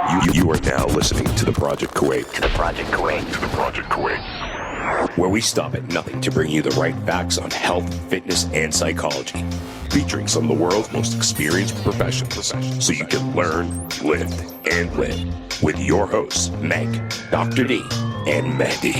You are now listening to the Project Kuwait. Where we stop at nothing to bring you the right facts on health, fitness, and psychology. Featuring some of the world's most experienced professionals. So you can learn, live, and live. With your hosts, Meg, Dr. D, and Mehdi.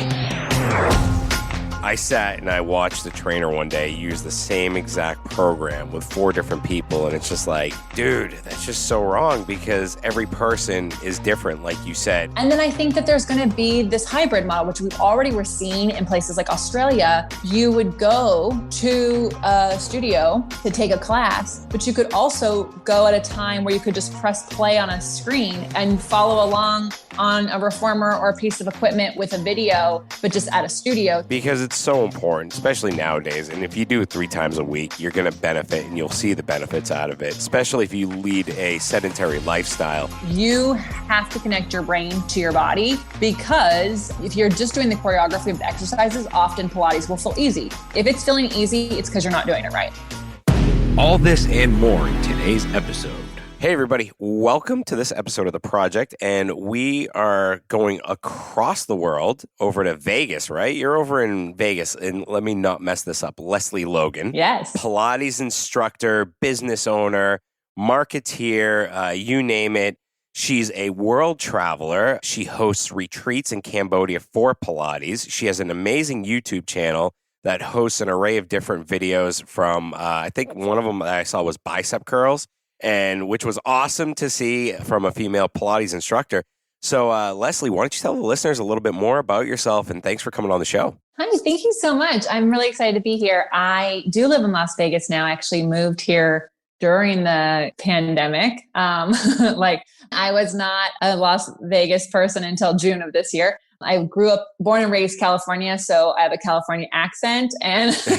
I sat and I watched the trainer one day use the same exact program with 4 different people, and it's just like, dude, that's just so wrong because every person is different, like you said. And then I think that there's going to be this hybrid model, which we already were seeing in places like Australia. You would go to a studio to take a class, but you could also go at a time where you could just press play on a screen and follow along on a reformer or a piece of equipment with a video, but just at a studio. Because it's so important, especially nowadays. And if you do it 3 times a week, you're going to benefit and you'll see the benefits out of it, especially if you lead a sedentary lifestyle. You have to connect your brain to your body, because if you're just doing the choreography of the exercises, often Pilates will feel easy. If it's feeling easy, it's because you're not doing it right. All this and more in today's episode. Hey everybody, welcome to this episode of The Project, and we are going across the world over to Vegas, right? You're over in Vegas, and let me not mess this up. Lesley Logan. Yes. Pilates instructor, business owner, marketeer, you name it. She's a world traveler. She hosts retreats in Cambodia for Pilates. She has an amazing YouTube channel that hosts an array of different videos from, I think one of them that I saw was bicep curls, and which was awesome to see from a female Pilates instructor. So, Lesley, why don't you tell the listeners a little bit more about yourself, and thanks for coming on the show. Hi, thank you so much. I'm really excited to be here. I do live in Las Vegas now. I actually moved here during the pandemic. I was not a Las Vegas person until June of this year. I grew up, born and raised California, so I have a California accent, and so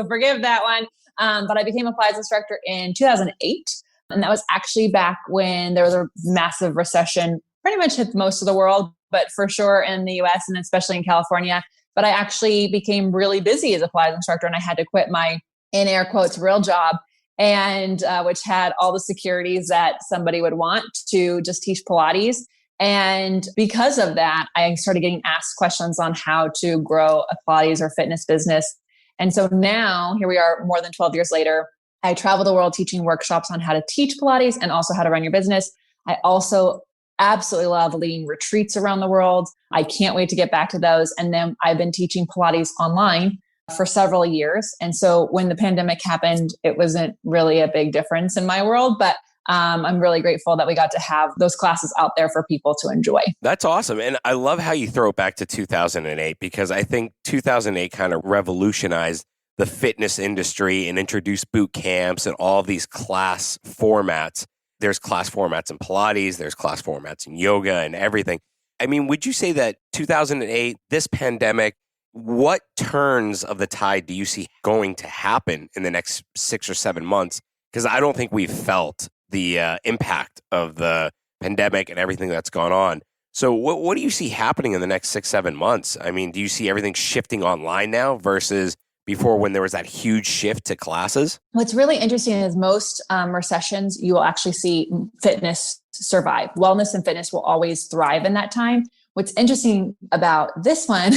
forgive that one. But I became a Pilates instructor in 2008. And that was actually back when there was a massive recession, pretty much hit most of the world, but for sure in the US and especially in California. But I actually became really busy as a Pilates instructor, and I had to quit my, in air quotes, real job, and which had all the securities that somebody would want to just teach Pilates. And because of that, I started getting asked questions on how to grow a Pilates or fitness business. And so now, here we are more than 12 years later. I travel the world teaching workshops on how to teach Pilates and also how to run your business. I also absolutely love leading retreats around the world. I can't wait to get back to those. And then I've been teaching Pilates online for several years. And so when the pandemic happened, it wasn't really a big difference in my world, but I'm really grateful that we got to have those classes out there for people to enjoy. That's awesome. And I love how you throw it back to 2008, because I think 2008 kind of revolutionized the fitness industry and introduced boot camps and all these class formats. There's class formats in Pilates, there's class formats in yoga and everything. I mean, would you say that 2008, this pandemic, what turns of the tide do you see going to happen in the next 6 or 7 months? Because I don't think we've felt the impact of the pandemic and everything that's gone on. So what do you see happening in the next 6-7 months? I mean, do you see everything shifting online now versus before when there was that huge shift to classes? What's really interesting is most recessions, you will actually see fitness survive. Wellness and fitness will always thrive in that time. What's interesting about this one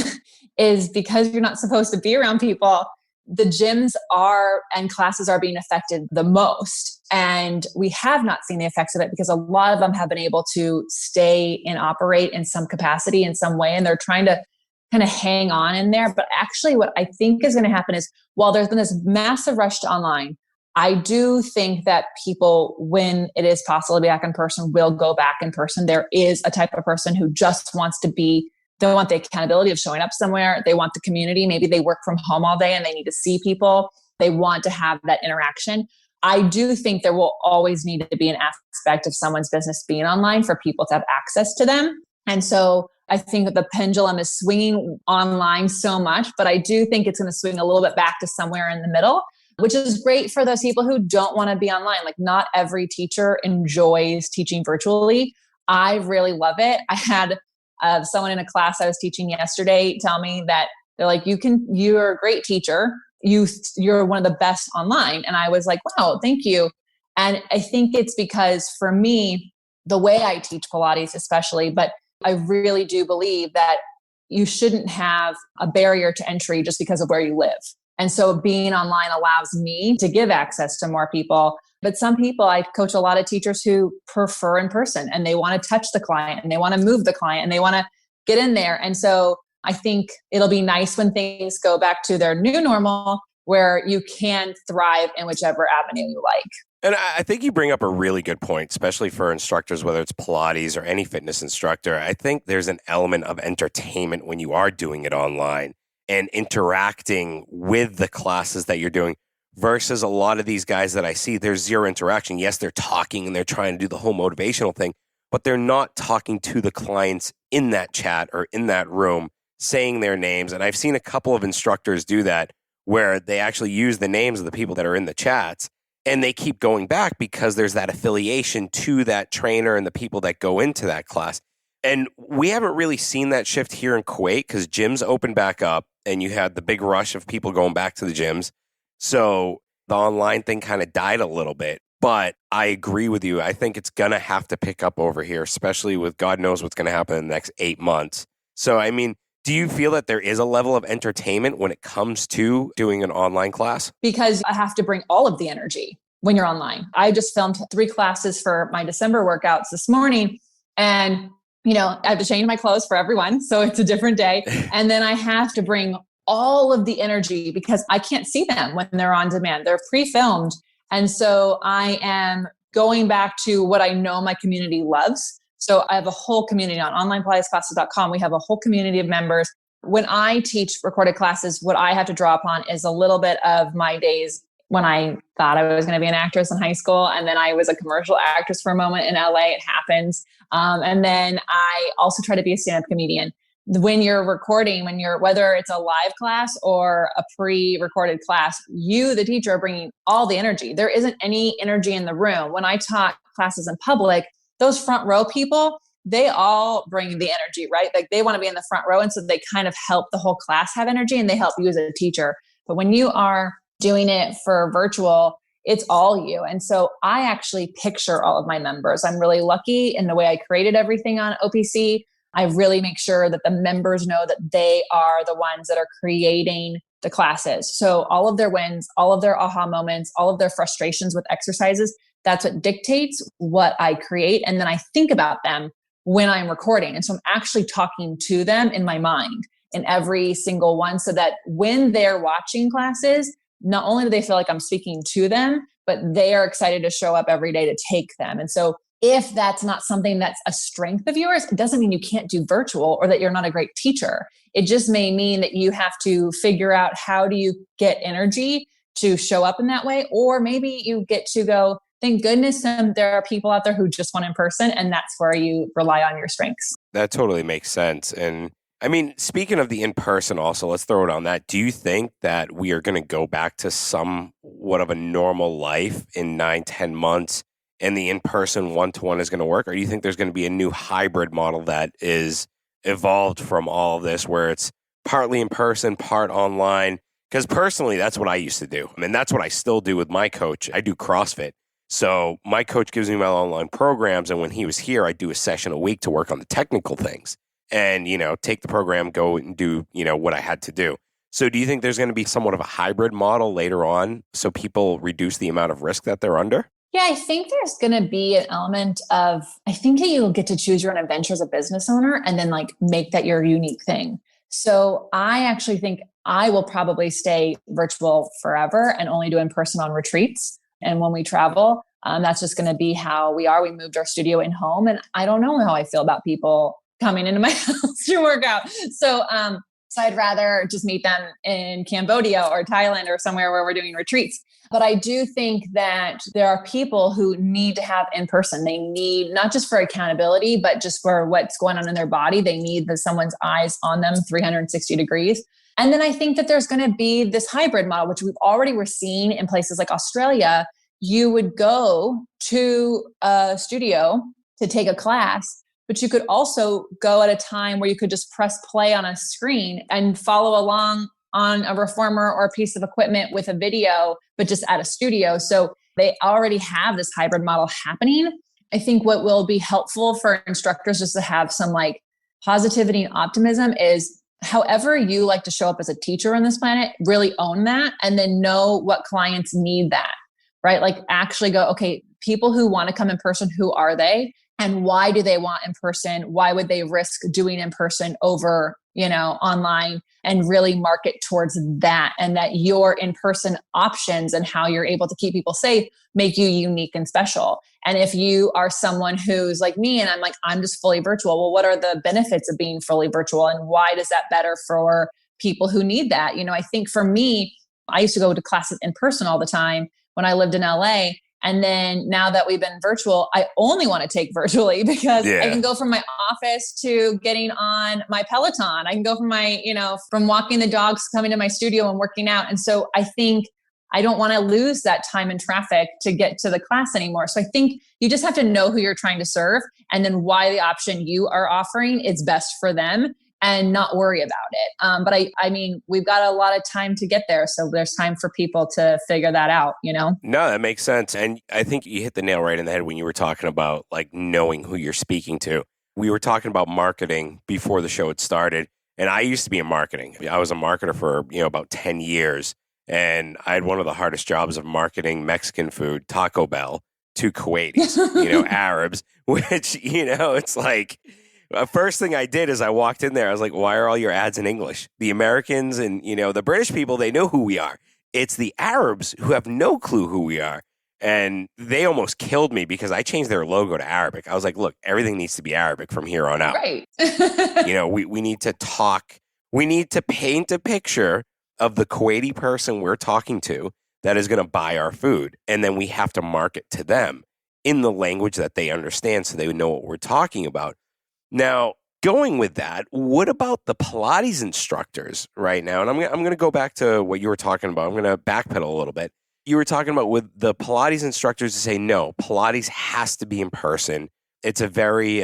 is because you're not supposed to be around people, the gyms are and classes are being affected the most. And we have not seen the effects of it because a lot of them have been able to stay and operate in some capacity in some way. And they're trying to kind of hang on in there. But actually what I think is going to happen is, while there's been this massive rush to online, I do think that people, when it is possible to be back in person, will go back in person. There is a type of person who just wants to be, they want the accountability of showing up somewhere. They want the community. Maybe they work from home all day and they need to see people. They want to have that interaction. I do think there will always need to be an aspect of someone's business being online for people to have access to them. And so I think that the pendulum is swinging online so much, but I do think it's going to swing a little bit back to somewhere in the middle, which is great for those people who don't want to be online. Like, not every teacher enjoys teaching virtually. I really love it. I had someone in a class I was teaching yesterday tell me that they're like, you're a great teacher. You're one of the best online. And I was like, wow, thank you. And I think it's because for me, the way I teach Pilates, especially, but I really do believe that you shouldn't have a barrier to entry just because of where you live. And so being online allows me to give access to more people. But some people, I coach a lot of teachers who prefer in person and they want to touch the client and they want to move the client and they want to get in there. And so I think it'll be nice when things go back to their new normal where you can thrive in whichever avenue you like. And I think you bring up a really good point, especially for instructors, whether it's Pilates or any fitness instructor. I think there's an element of entertainment when you are doing it online and interacting with the classes that you're doing versus a lot of these guys that I see, there's zero interaction. Yes, they're talking and they're trying to do the whole motivational thing, but they're not talking to the clients in that chat or in that room, saying their names. And I've seen a couple of instructors do that where they actually use the names of the people that are in the chats. And they keep going back because there's that affiliation to that trainer and the people that go into that class. And we haven't really seen that shift here in Kuwait because gyms opened back up and you had the big rush of people going back to the gyms. So the online thing kind of died a little bit. But I agree with you. I think it's going to have to pick up over here, especially with God knows what's going to happen in the next 8 months. So, I mean, do you feel that there is a level of entertainment when it comes to doing an online class? Because I have to bring all of the energy when you're online. I just filmed 3 classes for my December workouts this morning. And, I have to change my clothes for everyone. So it's a different day. And then I have to bring all of the energy because I can't see them when they're on demand. They're pre-filmed. And so I am going back to what I know my community loves. So I have a whole community on onlinepilatesclasses.com. We have a whole community of members. When I teach recorded classes, what I have to draw upon is a little bit of my days when I thought I was going to be an actress in high school. And then I was a commercial actress for a moment in LA. It happens. And then I also try to be a stand-up comedian. When you're recording, whether it's a live class or a pre-recorded class, you, the teacher, are bringing all the energy. There isn't any energy in the room. When I taught classes in public, those front row people, they all bring the energy, right? Like they want to be in the front row. And so they kind of help the whole class have energy and they help you as a teacher. But when you are doing it for virtual, it's all you. And so I actually picture all of my members. I'm really lucky in the way I created everything on OPC. I really make sure that the members know that they are the ones that are creating the classes. So all of their wins, all of their aha moments, all of their frustrations with exercises, that's what dictates what I create. And then I think about them when I'm recording. And so I'm actually talking to them in my mind in every single one so that when they're watching classes, not only do they feel like I'm speaking to them, but they are excited to show up every day to take them. And so if that's not something that's a strength of yours, it doesn't mean you can't do virtual or that you're not a great teacher. It just may mean that you have to figure out how do you get energy to show up in that way. Or maybe you get to go, thank goodness there are people out there who just want in person. And that's where you rely on your strengths. That totally makes sense. And I mean, speaking of the in-person also, let's throw it on that. Do you think that we are going to go back to somewhat of a normal life in 9-10 months and the in-person one-to-one is going to work? Or do you think there's going to be a new hybrid model that is evolved from all of this where it's partly in person, part online? Because personally, that's what I used to do. I mean, that's what I still do with my coach. I do CrossFit. So my coach gives me my online programs. And when he was here, I do a session a week to work on the technical things and, take the program, go and do, what I had to do. So do you think there's going to be somewhat of a hybrid model later on so people reduce the amount of risk that they're under? Yeah, I think there's going to be an element of, I think that you'll get to choose your own adventure as a business owner and then make that your unique thing. So I actually think I will probably stay virtual forever and only do in person on retreats. And when we travel, that's just going to be how we are. We moved our studio in home and I don't know how I feel about people coming into my house to work out. So I'd rather just meet them in Cambodia or Thailand or somewhere where we're doing retreats. But I do think that there are people who need to have in person. They need not just for accountability, but just for what's going on in their body. They need someone's eyes on them 360 degrees. And then I think that there's going to be this hybrid model, which we're seeing in places like Australia. You would go to a studio to take a class, but you could also go at a time where you could just press play on a screen and follow along on a reformer or a piece of equipment with a video, but just at a studio. So they already have this hybrid model happening. I think what will be helpful for instructors just to have some like positivity and optimism is however you like to show up as a teacher on this planet, really own that and then know what clients need that, right? Like actually go, okay, people who want to come in person, who are they? And why do they want in person? Why would they risk doing in person over, online, and really market towards that, and that your in-person options and how you're able to keep people safe make you unique and special. And if you are someone who's like me and I'm just fully virtual, well, what are the benefits of being fully virtual? And why does that better for people who need that? I think for me, I used to go to classes in person all the time when I lived in LA. And then now that we've been virtual, I only want to take virtually because I can go from my office to getting on my Peloton. I can go from from walking the dogs, coming to my studio and working out. And so I think I don't want to lose that time in traffic to get to the class anymore. So I think you just have to know who you're trying to serve and then why the option you are offering is best for them and not worry about it. But I mean, we've got a lot of time to get there. So there's time for people to figure that out, No, that makes sense. And I think you hit the nail right in the head when you were talking about like knowing who you're speaking to. We were talking about marketing before the show had started. And I used to be in marketing. I was a marketer for, about 10 years. And I had one of the hardest jobs of marketing Mexican food, Taco Bell, to Kuwaitis, Arabs, which, it's like... First thing I did is I walked in there. I was like, why are all your ads in English? The Americans and, the British people, they know who we are. It's the Arabs who have no clue who we are. And they almost killed me because I changed their logo to Arabic. I was like, look, everything needs to be Arabic from here on out. Right. We need to talk. We need to paint a picture of the Kuwaiti person we're talking to that is going to buy our food. And then we have to market to them in the language that they understand so they would know what we're talking about. Now, going with that, what about the Pilates instructors right now? And I'm going to go back to what you were talking about. I'm going to backpedal a little bit. You were talking about with the Pilates instructors to say, no, Pilates has to be in person. It's a very,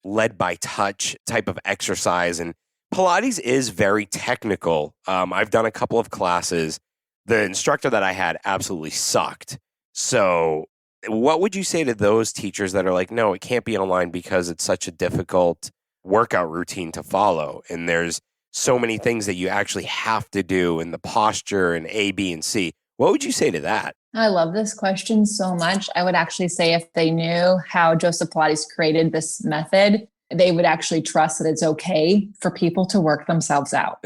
led by touch type of exercise. And Pilates is very technical. I've done a couple of classes. The instructor that I had absolutely sucked. So what would you say to those teachers that are like, no, it can't be online because it's such a difficult workout routine to follow? And there's so many things that you actually have to do in the posture and A, B, and C. What would you say to that? I love this question so much. I would actually say if they knew how Joseph Pilates created this method, they would actually trust that it's okay for people to work themselves out.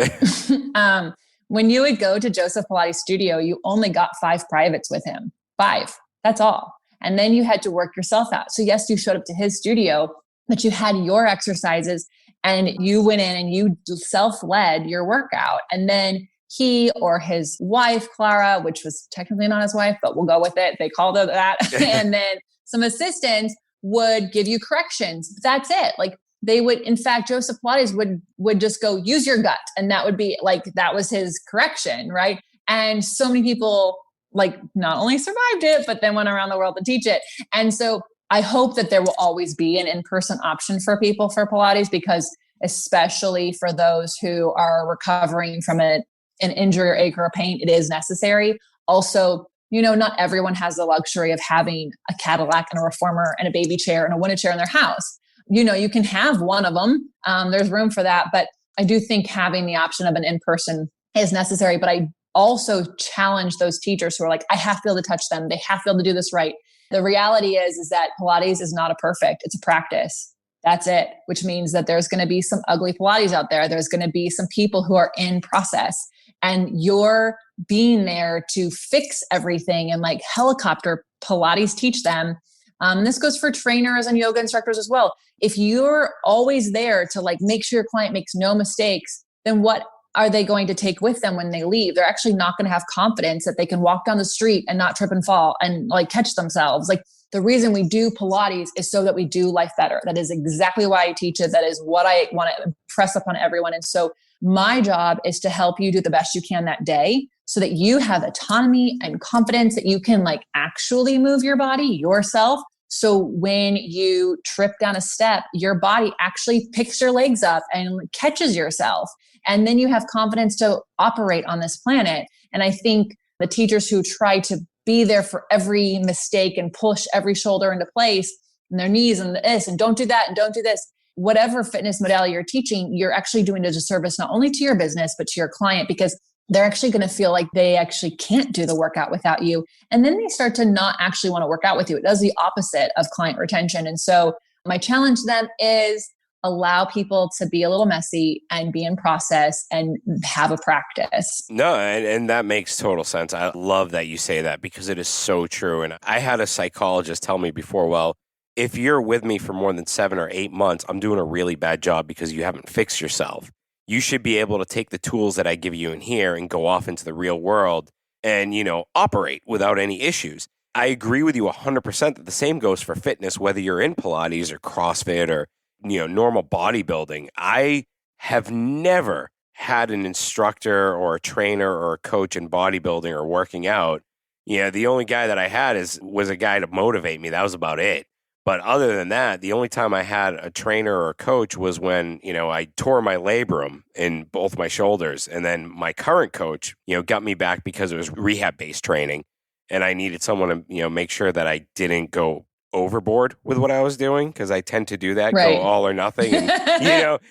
When you would go to Joseph Pilates studio, you only got 5 privates with him. 5. That's all. And then you had to work yourself out. So yes, you showed up to his studio, but you had your exercises and you went in and you self-led your workout. And then he or his wife, Clara, which was technically not his wife, but we'll go with it. They called her that. And then some assistants would give you corrections. But that's it. Like they would, in fact, Joseph Pilates would just go, use your gut. And that would be like, that was his correction, right? And so many people like not only survived it, but then went around the world to teach it. And so I hope that there will always be an in-person option for people for Pilates, because especially for those who are recovering from an injury or ache or pain, it is necessary. Also, not everyone has the luxury of having a Cadillac and a reformer and a baby chair and a window chair in their house. You can have one of them. There's room for that. But I do think having the option of an in-person is necessary. But I also challenge those teachers who are like, I have to be able to touch them. They have to be able to do this right. The reality is that Pilates is not a perfect, it's a practice. That's it, which means that there's going to be some ugly Pilates out there. There's going to be some people who are in process, and you're being there to fix everything and like helicopter Pilates teach them. And this goes for trainers and yoga instructors as well. If you're always there to like make sure your client makes no mistakes, then what are they going to take with them when they leave? They're actually not going to have confidence that they can walk down the street and not trip and fall and like catch themselves. Like the reason we do Pilates is so that we do life better. That is exactly why I teach it. That is what I want to impress upon everyone. And so my job is to help you do the best you can that day so that you have autonomy and confidence that you can like actually move your body yourself. So when you trip down a step, your body actually picks your legs up and catches yourself. And then you have confidence to operate on this planet. And I think the teachers who try to be there for every mistake and push every shoulder into place and their knees and this, and don't do that and don't do this. Whatever fitness modality you're teaching, you're actually doing a disservice, not only to your business, but to your client, because they're actually going to feel like they actually can't do the workout without you. And then they start to not actually want to work out with you. It does the opposite of client retention. And so my challenge to them is allow people to be a little messy and be in process and have a practice. No, and that makes total sense. I love that you say that because it is so true. And I had a psychologist tell me before, well, if you're with me for more than 7 or 8 months, I'm doing a really bad job because you haven't fixed yourself. You should be able to take the tools that I give you in here and go off into the real world and, operate without any issues. I agree with you 100% that the same goes for fitness, whether you're in Pilates or CrossFit or, normal bodybuilding. I have never had an instructor or a trainer or a coach in bodybuilding or working out. The only guy that I had was a guy to motivate me. That was about it. But other than that, the only time I had a trainer or a coach was when, I tore my labrum in both my shoulders. And then my current coach, got me back because it was rehab-based training. And I needed someone to, make sure that I didn't go overboard with what I was doing, because I tend to do that, right. Go all or nothing. And,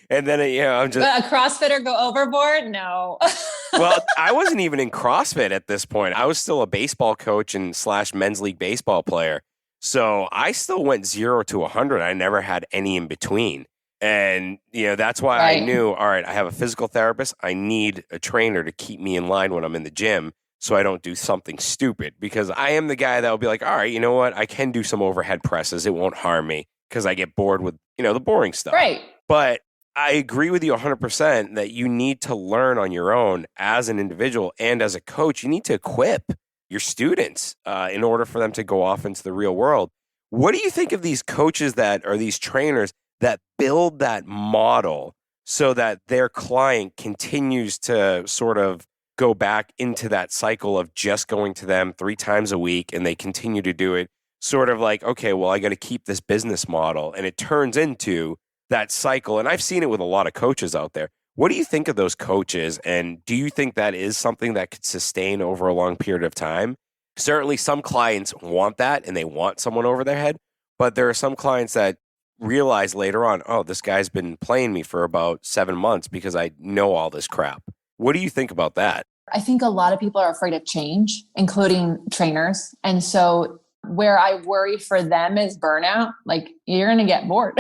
and then, I'm just... But a CrossFitter go overboard? No. Well, I wasn't even in CrossFit at this point. I was still a baseball coach and / men's league baseball player. So I still went 0 to 100. I never had any in between. And, that's why right. I knew, all right, I have a physical therapist. I need a trainer to keep me in line when I'm in the gym so I don't do something stupid, because I am the guy that will be like, all right, you know what? I can do some overhead presses. It won't harm me because I get bored with, the boring stuff. Right. But I agree with you 100% that you need to learn on your own as an individual and as a coach. You need to equip your students in order for them to go off into the real world. What do you think of these coaches these trainers that build that model so that their client continues to sort of go back into that cycle of just going to them 3 times a week, and they continue to do it sort of like, okay, well, I got to keep this business model, and it turns into that cycle. And I've seen it with a lot of coaches out there. What do you think of those coaches? And do you think that is something that could sustain over a long period of time? Certainly some clients want that and they want someone over their head, but there are some clients that realize later on, oh, this guy's been playing me for about 7 months because I know all this crap. What do you think about that? I think a lot of people are afraid of change, including trainers. And so where I worry for them is burnout. Like, you're going to get bored.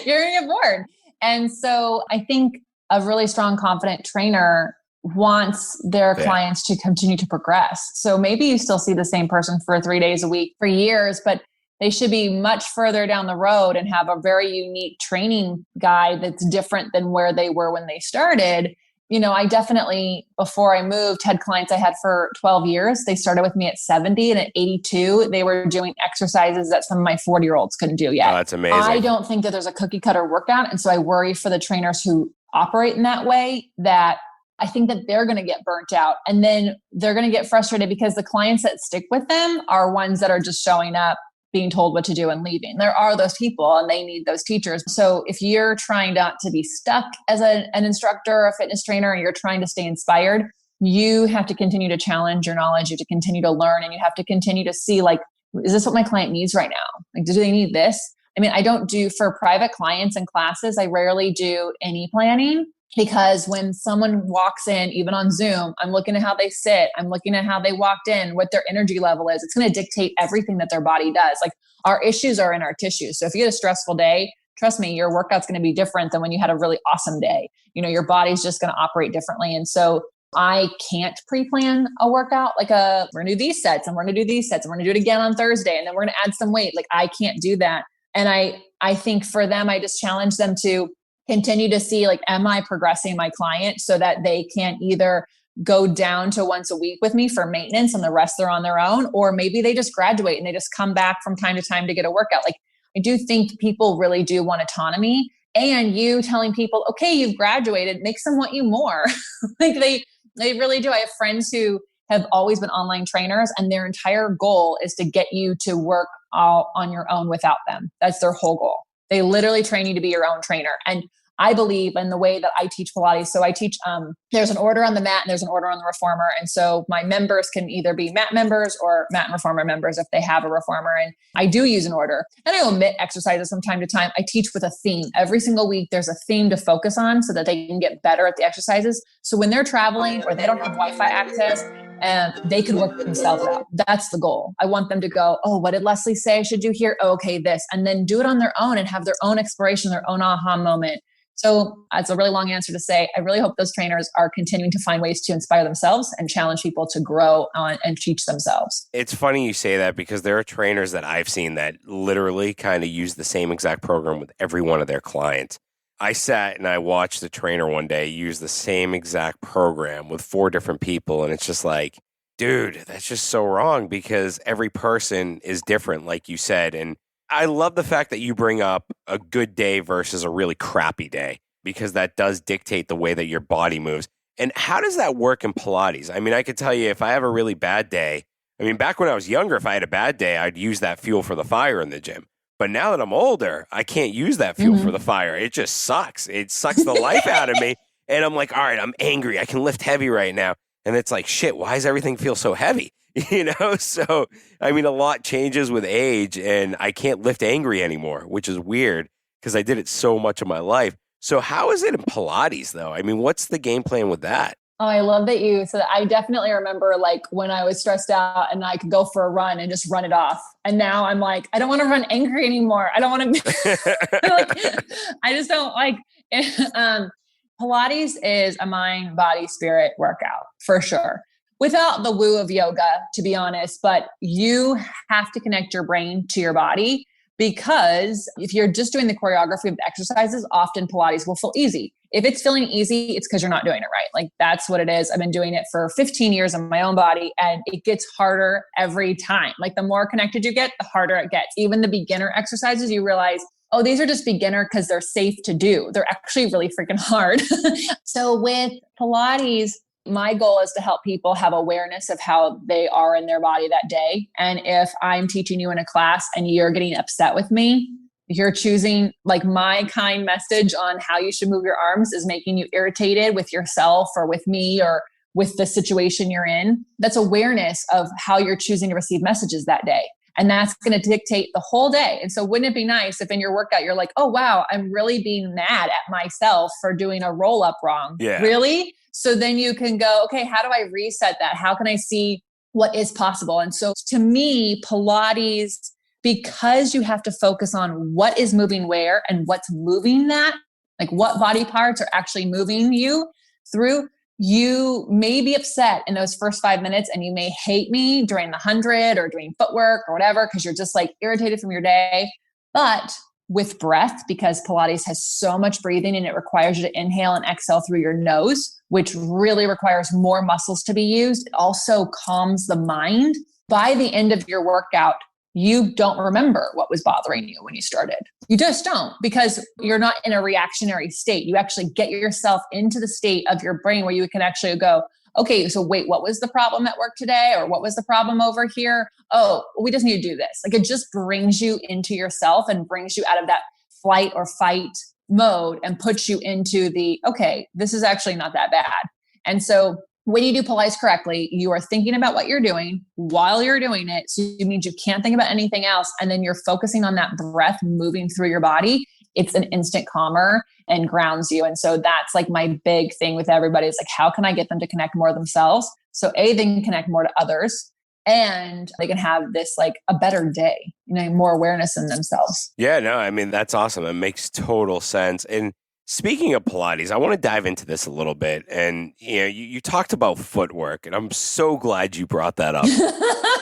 You're going to get bored. And so I think a really strong, confident trainer wants their clients to continue to progress. So maybe you still see the same person for 3 days a week for years, but they should be much further down the road and have a very unique training guide that's different than where they were when they started. I definitely, before I moved, had clients I had for 12 years. They started with me at 70, and at 82, they were doing exercises that some of my 40-year-olds couldn't do yet. Oh, that's amazing. I don't think that there's a cookie cutter workout. And so I worry for the trainers who operate in that way, that I think that they're going to get burnt out, and then they're going to get frustrated because the clients that stick with them are ones that are just showing up, being told what to do and leaving. There are those people, and they need those teachers. So if you're trying not to be stuck as an instructor or a fitness trainer, and you're trying to stay inspired, you have to continue to challenge your knowledge. You have to continue to learn, and you have to continue to see, like, is this what my client needs right now? Like, do they need this? I mean, I don't do for private clients and classes. I rarely do any planning, because when someone walks in, even on Zoom, I'm looking at how they sit. I'm looking at how they walked in, what their energy level is. It's going to dictate everything that their body does. Like, our issues are in our tissues. So if you get a stressful day, trust me, your workout's going to be different than when you had a really awesome day. Your body's just going to operate differently. And so I can't pre-plan a workout like we're going to do these sets, and we're going to do these sets, and we're going to do it again on Thursday, and then we're going to add some weight. Like, I can't do that. And I think for them, I just challenge them to continue to see, like, am I progressing my client so that they can either go down to once a week with me for maintenance and the rest they're on their own, or maybe they just graduate and they just come back from time to time to get a workout. Like, I do think people really do want autonomy, and you telling people, okay, you've graduated, makes them want you more. Like, they really do. I have friends who have always been online trainers, and their entire goal is to get you to work all on your own without them. That's their whole goal. They literally train you to be your own trainer. And I believe in the way that I teach Pilates. So I teach, there's an order on the mat and there's an order on the reformer. And so my members can either be mat members or mat and reformer members if they have a reformer. And I do use an order, and I omit exercises from time to time. I teach with a theme. Every single week, there's a theme to focus on so that they can get better at the exercises. So when they're traveling or they don't have Wi-Fi access, and they can work themselves out. That's the goal. I want them to go, oh, what did Lesley say I should do here? Oh, okay, this. And then do it on their own and have their own exploration, their own aha moment. So that's a really long answer to say, I really hope those trainers are continuing to find ways to inspire themselves and challenge people to grow on and teach themselves. It's funny you say that because there are trainers that I've seen that literally kind of use the same exact program with every one of their clients. I sat and I watched the trainer one day use the same exact program with 4 different people. And it's just like, dude, that's just so wrong because every person is different, like you said. And I love the fact that you bring up a good day versus a really crappy day because that does dictate the way that your body moves. And how does that work in Pilates? I mean, I could tell you if I have a really bad day, I mean, back when I was younger, if I had a bad day, I'd use that fuel for the fire in the gym. But now that I'm older, I can't use that fuel for the fire. It just sucks. It sucks the life out of me. And I'm like, all right, I'm angry. I can lift heavy right now. And it's like, shit, why does everything feel so heavy? You know? So, I mean, a lot changes with age and I can't lift angry anymore, which is weird because I did it so much of my life. So how is it in Pilates though? I mean, what's the game plan with that? Oh, I love that so I definitely remember like when I was stressed out and I could go for a run and just run it off. And now I'm like, I don't want to run angry anymore. I don't want to like, I just don't like Pilates is a mind, body, spirit workout for sure. Without the woo of yoga, to be honest, but you have to connect your brain to your body because if you're just doing the choreography of the exercises, often Pilates will feel easy. If it's feeling easy, it's because you're not doing it right. Like that's what it is. I've been doing it for 15 years in my own body and it gets harder every time. Like the more connected you get, the harder it gets. Even the beginner exercises, you realize, oh, these are just beginner because they're safe to do. They're actually really freaking hard. So with Pilates, my goal is to help people have awareness of how they are in their body that day. And if I'm teaching you in a class and you're getting upset with me, you're choosing like my kind message on how you should move your arms is making you irritated with yourself or with me or with the situation you're in. That's awareness of how you're choosing to receive messages that day. And that's going to dictate the whole day. And so wouldn't it be nice if in your workout, you're like, oh, wow, I'm really being mad at myself for doing a roll up wrong. Yeah. Really? So then you can go, okay, how do I reset that? How can I see what is possible? And so to me, Pilates, because you have to focus on what is moving where and what's moving that, like what body parts are actually moving you through. You may be upset in those first 5 minutes and you may hate me during the 100 or doing footwork or whatever, because you're just like irritated from your day. But with breath, because Pilates has so much breathing and it requires you to inhale and exhale through your nose, which really requires more muscles to be used. It also calms the mind. By the end of your workout, you don't remember what was bothering you when you started. You just don't, because you're not in a reactionary state. You actually get yourself into the state of your brain where you can actually go, okay, so wait, what was the problem at work today? Or what was the problem over here? Oh, we just need to do this. Like it just brings you into yourself and brings you out of that flight or fight mode and puts you into the, okay, this is actually not that bad. And so when you do Pilates correctly, you are thinking about what you're doing while you're doing it. So it means you can't think about anything else. And then you're focusing on that breath moving through your body. It's an instant calmer and grounds you. And so that's like my big thing with everybody is like, how can I get them to connect more themselves? So A, they can connect more to others and they can have this like a better day, you know, more awareness in themselves. Yeah, no, I mean, that's awesome. It makes total sense. And speaking of Pilates, I want to dive into this a little bit. And you talked about footwork, and I'm so glad you brought that up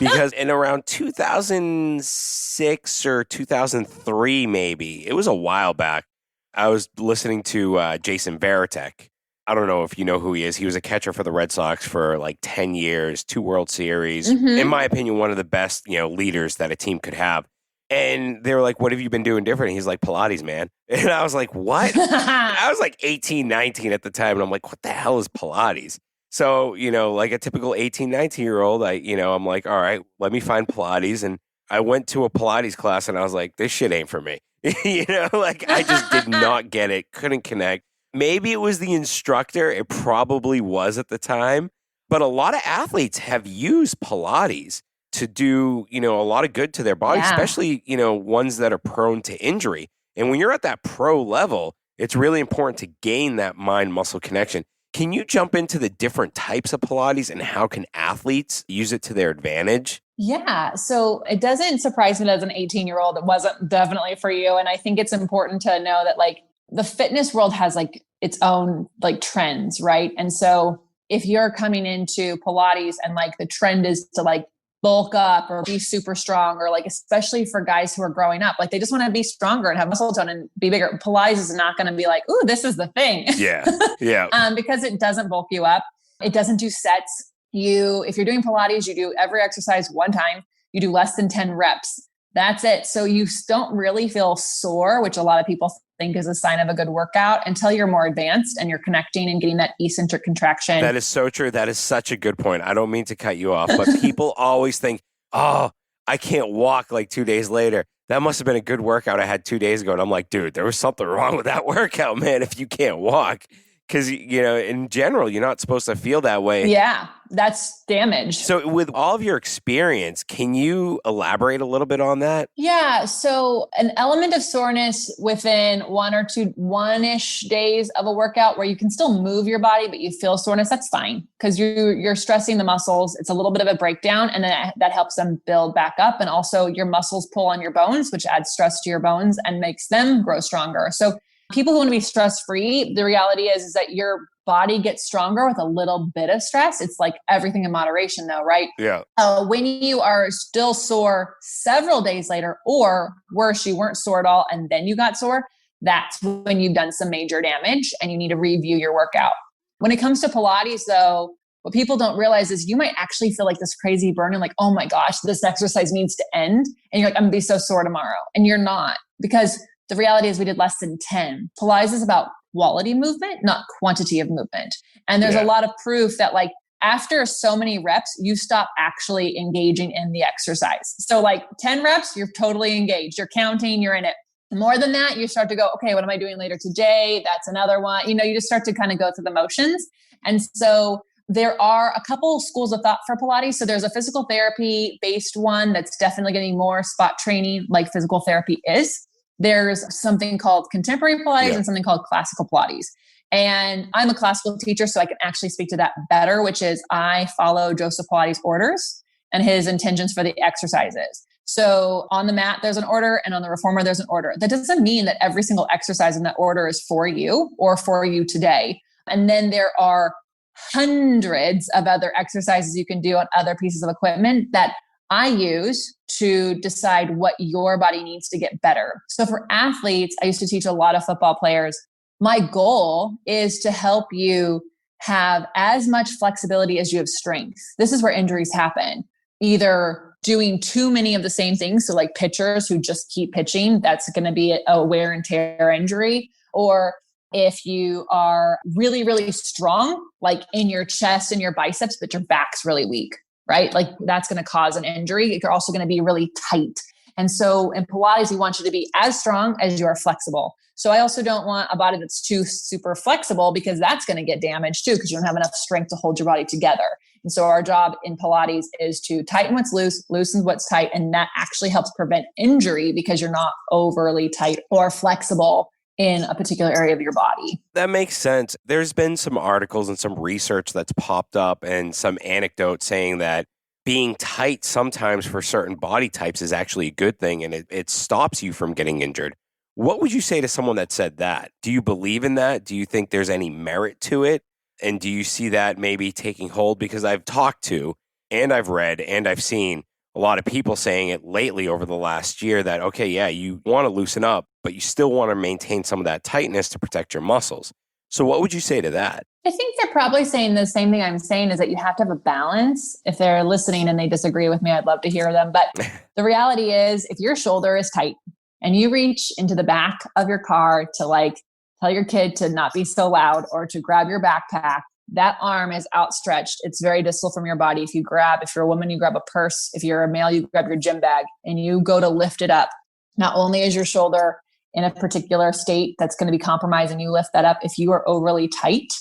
because in around 2006 or 2003, maybe, it was a while back, I was listening to Jason Varitek. I don't know if you know who he is. He was a catcher for the Red Sox for like 10 years, 2 World Series. Mm-hmm. In my opinion, one of the best, leaders that a team could have. And they were like, what have you been doing different? And he's like, Pilates, man. And I was like, what? I was like 18, 19 at the time. And I'm like, what the hell is Pilates? So, like a typical 18, 19-year-old, I'm like, all right, let me find Pilates. And I went to a Pilates class and I was like, this shit ain't for me. Like I just did not get it, couldn't connect. Maybe it was the instructor. It probably was at the time. But a lot of athletes have used Pilates to do, a lot of good to their body, Yeah. especially, ones that are prone to injury. And when you're at that pro level, it's really important to gain that mind-muscle connection. Can you jump into the different types of Pilates and how can athletes use it to their advantage? Yeah. So it doesn't surprise me that as an 18-year-old, it wasn't definitely for you. And I think it's important to know that like the fitness world has like its own like trends, right? And so if you're coming into Pilates and like the trend is to like bulk up or be super strong, or like, especially for guys who are growing up, like they just want to be stronger and have muscle tone and be bigger. Pilates is not going to be like, ooh, this is the thing. Yeah. Yeah. Because it doesn't bulk you up. It doesn't do sets. If you're doing Pilates, you do every exercise one time, you do less than 10 reps. That's it. So you don't really feel sore, which a lot of people think is a sign of a good workout, until you're more advanced and you're connecting and getting that eccentric contraction. That is so true. That is such a good point. I don't mean to cut you off, but people always think, oh, I can't walk like 2 days later. That must have been a good workout I had 2 days ago. And I'm like, dude, there was something wrong with that workout, man, if you can't walk. Because, in general, you're not supposed to feel that way. Yeah, that's damage. So with all of your experience, can you elaborate a little bit on that? Yeah. So an element of soreness within 1-ish days of a workout where you can still move your body, but you feel soreness, that's fine. Because you're stressing the muscles. It's a little bit of a breakdown, and then that helps them build back up. And also your muscles pull on your bones, which adds stress to your bones and makes them grow stronger. So people who want to be stress-free, the reality is that your body gets stronger with a little bit of stress. It's like everything in moderation though, right? Yeah. When you are still sore several days later, or worse, you weren't sore at all and then you got sore, that's when you've done some major damage and you need to review your workout. When it comes to Pilates though, what people don't realize is you might actually feel like this crazy burning, like, oh my gosh, this exercise needs to end. And you're like, I'm gonna be so sore tomorrow. And you're not, because the reality is we did less than 10. Pilates is about quality movement, not quantity of movement. And there's a lot of proof that like after so many reps, you stop actually engaging in the exercise. So like 10 reps, you're totally engaged. You're counting, you're in it. More than that, you start to go, okay, what am I doing later today? That's another one. You just start to kind of go through the motions. And so there are a couple schools of thought for Pilates. So there's a physical therapy based one that's definitely getting more spot training like physical therapy is. There's something called contemporary Pilates and something called classical Pilates. And I'm a classical teacher, so I can actually speak to that better, which is I follow Joseph Pilates' orders and his intentions for the exercises. So on the mat, there's an order, and on the reformer, there's an order. That doesn't mean that every single exercise in that order is for you or for you today. And then there are hundreds of other exercises you can do on other pieces of equipment that I use to decide what your body needs to get better. So for athletes, I used to teach a lot of football players. My goal is to help you have as much flexibility as you have strength. This is where injuries happen. Either doing too many of the same things, so like pitchers who just keep pitching, that's going to be a wear and tear injury. Or if you are really, really strong, like in your chest and your biceps, but your back's really weak, right? Like that's going to cause an injury. You're also going to be really tight. And so in Pilates, we want you to be as strong as you are flexible. So I also don't want a body that's too super flexible, because that's going to get damaged too, because you don't have enough strength to hold your body together. And so our job in Pilates is to tighten what's loose, loosen what's tight. And that actually helps prevent injury because you're not overly tight or flexible in a particular area of your body. That makes sense. There's been some articles and some research that's popped up and some anecdotes saying that being tight sometimes for certain body types is actually a good thing, and it stops you from getting injured. What would you say to someone that said that? Do you believe in that? Do you think there's any merit to it? And do you see that maybe taking hold? Because I've talked to and I've read and I've seen a lot of people saying it lately over the last year that, okay, yeah, you want to loosen up, but you still want to maintain some of that tightness to protect your muscles. So what would you say to that? I think they're probably saying the same thing I'm saying, is that you have to have a balance. If they're listening and they disagree with me, I'd love to hear them. But the reality is, if your shoulder is tight and you reach into the back of your car to like tell your kid to not be so loud or to grab your backpack, that arm is outstretched. It's very distal from your body. If you're a woman, you grab a purse. If you're a male, you grab your gym bag and you go to lift it up. Not only is your shoulder in a particular state that's going to be compromised and you lift that up, if you are overly tight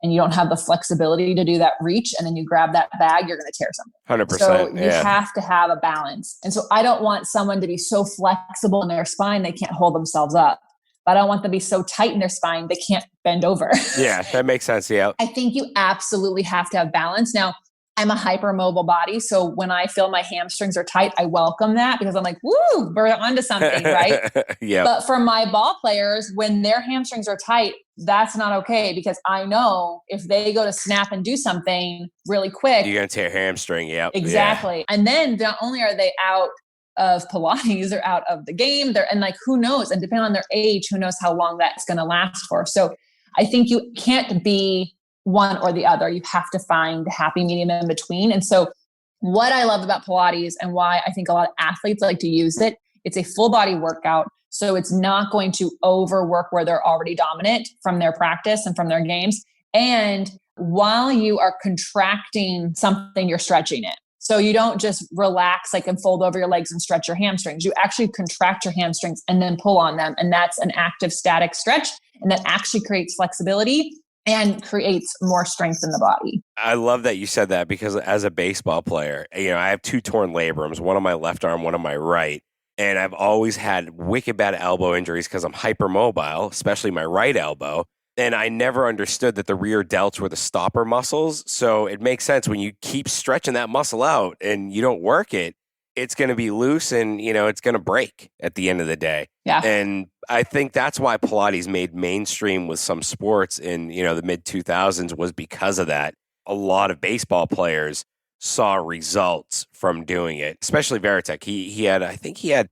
and you don't have the flexibility to do that reach and then you grab that bag, you're going to tear something. 100%. So you have to have a balance. And so I don't want someone to be so flexible in their spine they can't hold themselves up. But I don't want them to be so tight in their spine they can't bend over. Yeah, that makes sense. Yeah. I think you absolutely have to have balance. Now, I'm a hypermobile body. So when I feel my hamstrings are tight, I welcome that because I'm like, woo, we're onto something, right? Yeah. But for my ball players, when their hamstrings are tight, that's not okay because I know if they go to snap and do something really quick, you're going to tear a hamstring. Yeah. Exactly. Yeah. And then not only are they out of Pilates, they're out of the game. And like, who knows? And depending on their age, who knows how long that's going to last for. So I think you can't be one or the other. You have to find the happy medium in between. And so what I love about Pilates and why I think a lot of athletes like to use it, it's a full body workout. So it's not going to overwork where they're already dominant from their practice and from their games. And while you are contracting something, you're stretching it. So you don't just relax like and fold over your legs and stretch your hamstrings. You actually contract your hamstrings and then pull on them. And that's an active static stretch. And that actually creates flexibility and creates more strength in the body. I love that you said that because as a baseball player, I have 2 torn labrums, one on my left arm, one on my right. And I've always had wicked bad elbow injuries because I'm hypermobile, especially my right elbow. And I never understood that the rear delts were the stopper muscles. So it makes sense when you keep stretching that muscle out and you don't work it, it's going to be loose and, it's going to break at the end of the day. Yeah. And I think that's why Pilates made mainstream with some sports in, the mid 2000s was because of that. A lot of baseball players saw results from doing it, especially Veritek. He had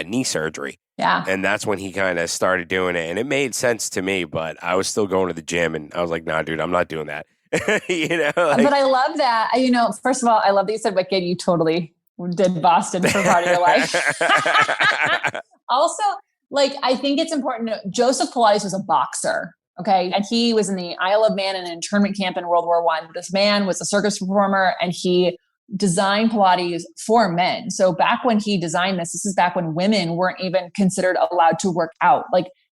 knee surgery. Yeah. And that's when he kind of started doing it. And it made sense to me, but I was still going to the gym and I was like, nah, dude, I'm not doing that. But I love that. First of all, I love that you said wicked. You totally did Boston for part of your life. Also, I think it's important to Joseph Pilates was a boxer. Okay. And he was in the Isle of Man in an internment camp in World War I. This man was a circus performer and he designed Pilates for men. So back when he designed this is back when women weren't even considered allowed to work out.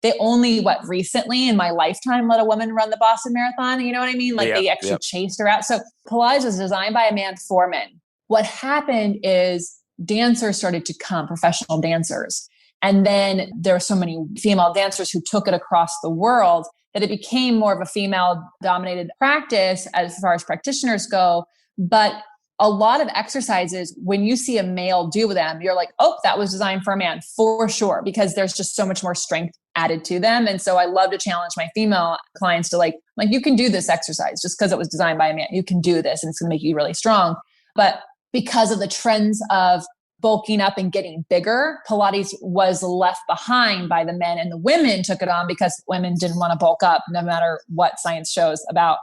They only, recently in my lifetime, let a woman run the Boston Marathon. You know what I mean? They actually chased her out. So Pilates was designed by a man for men. What happened is dancers started to come, professional dancers. And then there were so many female dancers who took it across the world that it became more of a female dominated practice as far as practitioners go. But a lot of exercises, when you see a male do them, you're like, oh, that was designed for a man for sure, because there's just so much more strength added to them. And so I love to challenge my female clients to you can do this exercise just because it was designed by a man. You can do this and it's going to make you really strong. But because of the trends of bulking up and getting bigger, Pilates was left behind by the men, and the women took it on because women didn't want to bulk up no matter what science shows about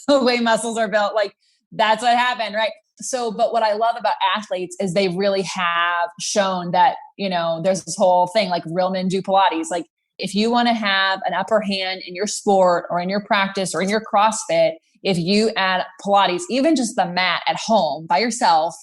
the way muscles are built. That's what happened, right? So, but what I love about athletes is they really have shown that, there's this whole thing real men do Pilates. If you want to have an upper hand in your sport or in your practice or in your CrossFit, if you add Pilates, even just the mat at home by yourself,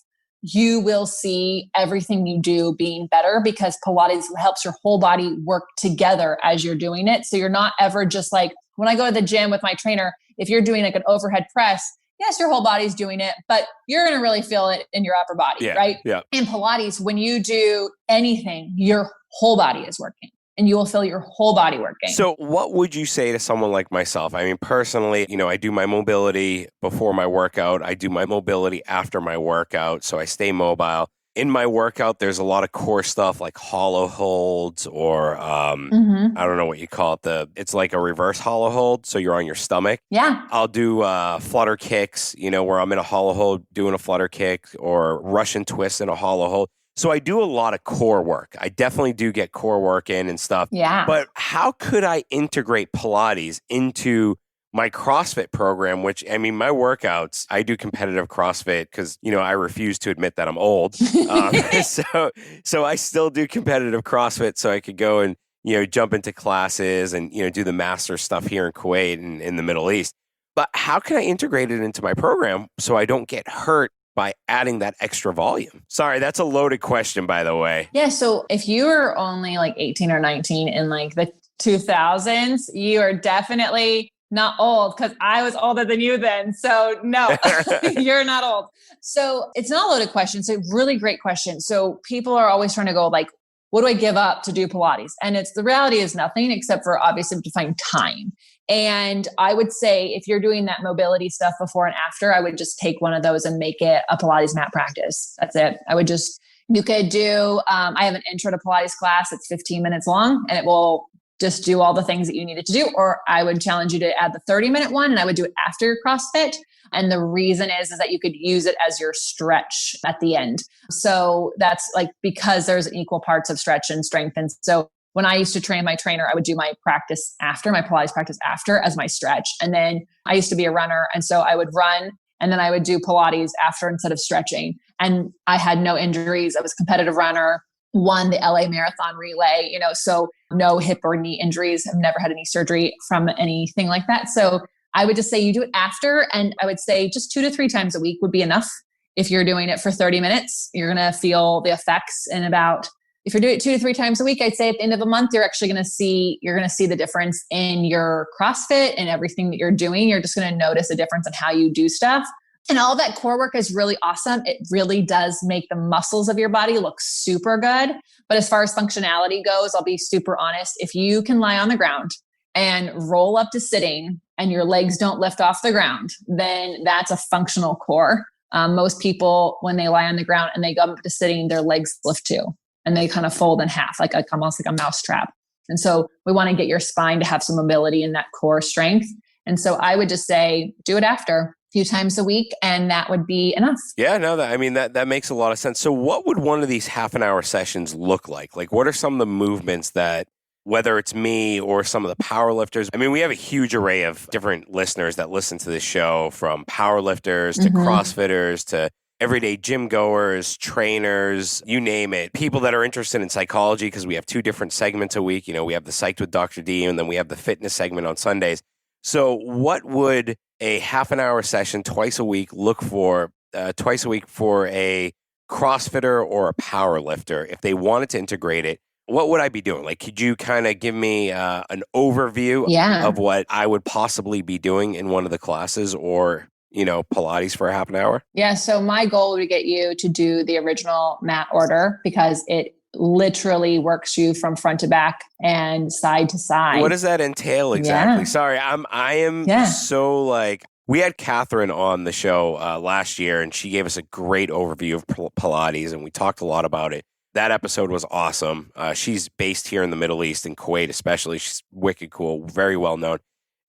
you will see everything you do being better because Pilates helps your whole body work together as you're doing it. So you're not ever just when I go to the gym with my trainer, if you're doing an overhead press, yes, your whole body's doing it, but you're going to really feel it in your upper body, right? Yeah. In Pilates, when you do anything, your whole body is working. And you will feel your whole body working. So what would you say to someone like myself? I mean, personally, I do my mobility before my workout. I do my mobility after my workout. So I stay mobile. In my workout, there's a lot of core stuff like hollow holds or I don't know what you call it. It's like a reverse hollow hold. So you're on your stomach. Yeah. I'll do flutter kicks, where I'm in a hollow hold doing a flutter kick or Russian twist in a hollow hold. So I do a lot of core work. I definitely do get core work in and stuff. Yeah. But how could I integrate Pilates into my CrossFit program, which, my workouts, I do competitive CrossFit because, I refuse to admit that I'm old. So I still do competitive CrossFit so I could go and, jump into classes and, do the master stuff here in Kuwait and in the Middle East. But how can I integrate it into my program so I don't get hurt by adding that extra volume? Sorry, that's a loaded question, by the way. Yeah. So if you were only like 18 or 19 in like the 2000s, you are definitely not old, because I was older than you then. So no, you're not old. So it's not a loaded question. It's a really great question. So people are always trying to go like, what do I give up to do Pilates? And the reality is nothing except for obviously to find time. And I would say if you're doing that mobility stuff before and after, I would just take one of those and make it a Pilates mat practice. That's it. You could do, I have an intro to Pilates class. It's 15 minutes long and it will just do all the things that you needed to do. Or I would challenge you to add the 30-minute one, and I would do it after your CrossFit. And the reason is that you could use it as your stretch at the end. So that's like, because there's equal parts of stretch and strength. And so when I used to train my trainer, I would do my practice after, my Pilates practice after as my stretch. And then I used to be a runner. And so I would run and then I would do Pilates after instead of stretching. And I had no injuries. I was a competitive runner, won the LA Marathon relay, so no hip or knee injuries. I've never had any surgery from anything like that. So I would just say you do it after. And I would say just 2 to 3 times a week would be enough. If you're doing it for 30 minutes, you're going to feel the effects in if you're doing it 2 to 3 times a week, I'd say at the end of a month, you're going to see the difference in your CrossFit and everything that you're doing. You're just going to notice a difference in how you do stuff. And all that core work is really awesome. It really does make the muscles of your body look super good. But as far as functionality goes, I'll be super honest. If you can lie on the ground and roll up to sitting and your legs don't lift off the ground, then that's a functional core. Most people, when they lie on the ground and they go up to sitting, their legs lift too. And they kind of fold in half, almost like a mouse trap. And so we want to get your spine to have some mobility in that core strength. And so I would just say, do it after a few times a week, and that would be enough. Yeah, no, that makes a lot of sense. So what would one of these half-an-hour sessions look like? Like, what are some of the movements that, whether it's me or some of the power lifters, we have a huge array of different listeners that listen to this show, from power lifters to CrossFitters to everyday gym goers, trainers, you name it. People that are interested in psychology, because we have 2 different segments a week. We have the Psyched with Dr. D, and then we have the fitness segment on Sundays. So what would a half-an-hour session twice a week for a CrossFitter or a power lifter if they wanted to integrate it? What would I be doing? Like, could you kind of give me an overview of what I would possibly be doing in one of the classes, or Pilates for a half an hour? Yeah. So my goal would get you to do the original mat order, because it literally works you from front to back and side to side. What does that entail exactly? Yeah. Sorry, I am so like, we had Catherine on the show last year, and she gave us a great overview of Pilates, and we talked a lot about it. That episode was awesome. She's based here in the Middle East, in Kuwait especially. She's wicked cool, very well known.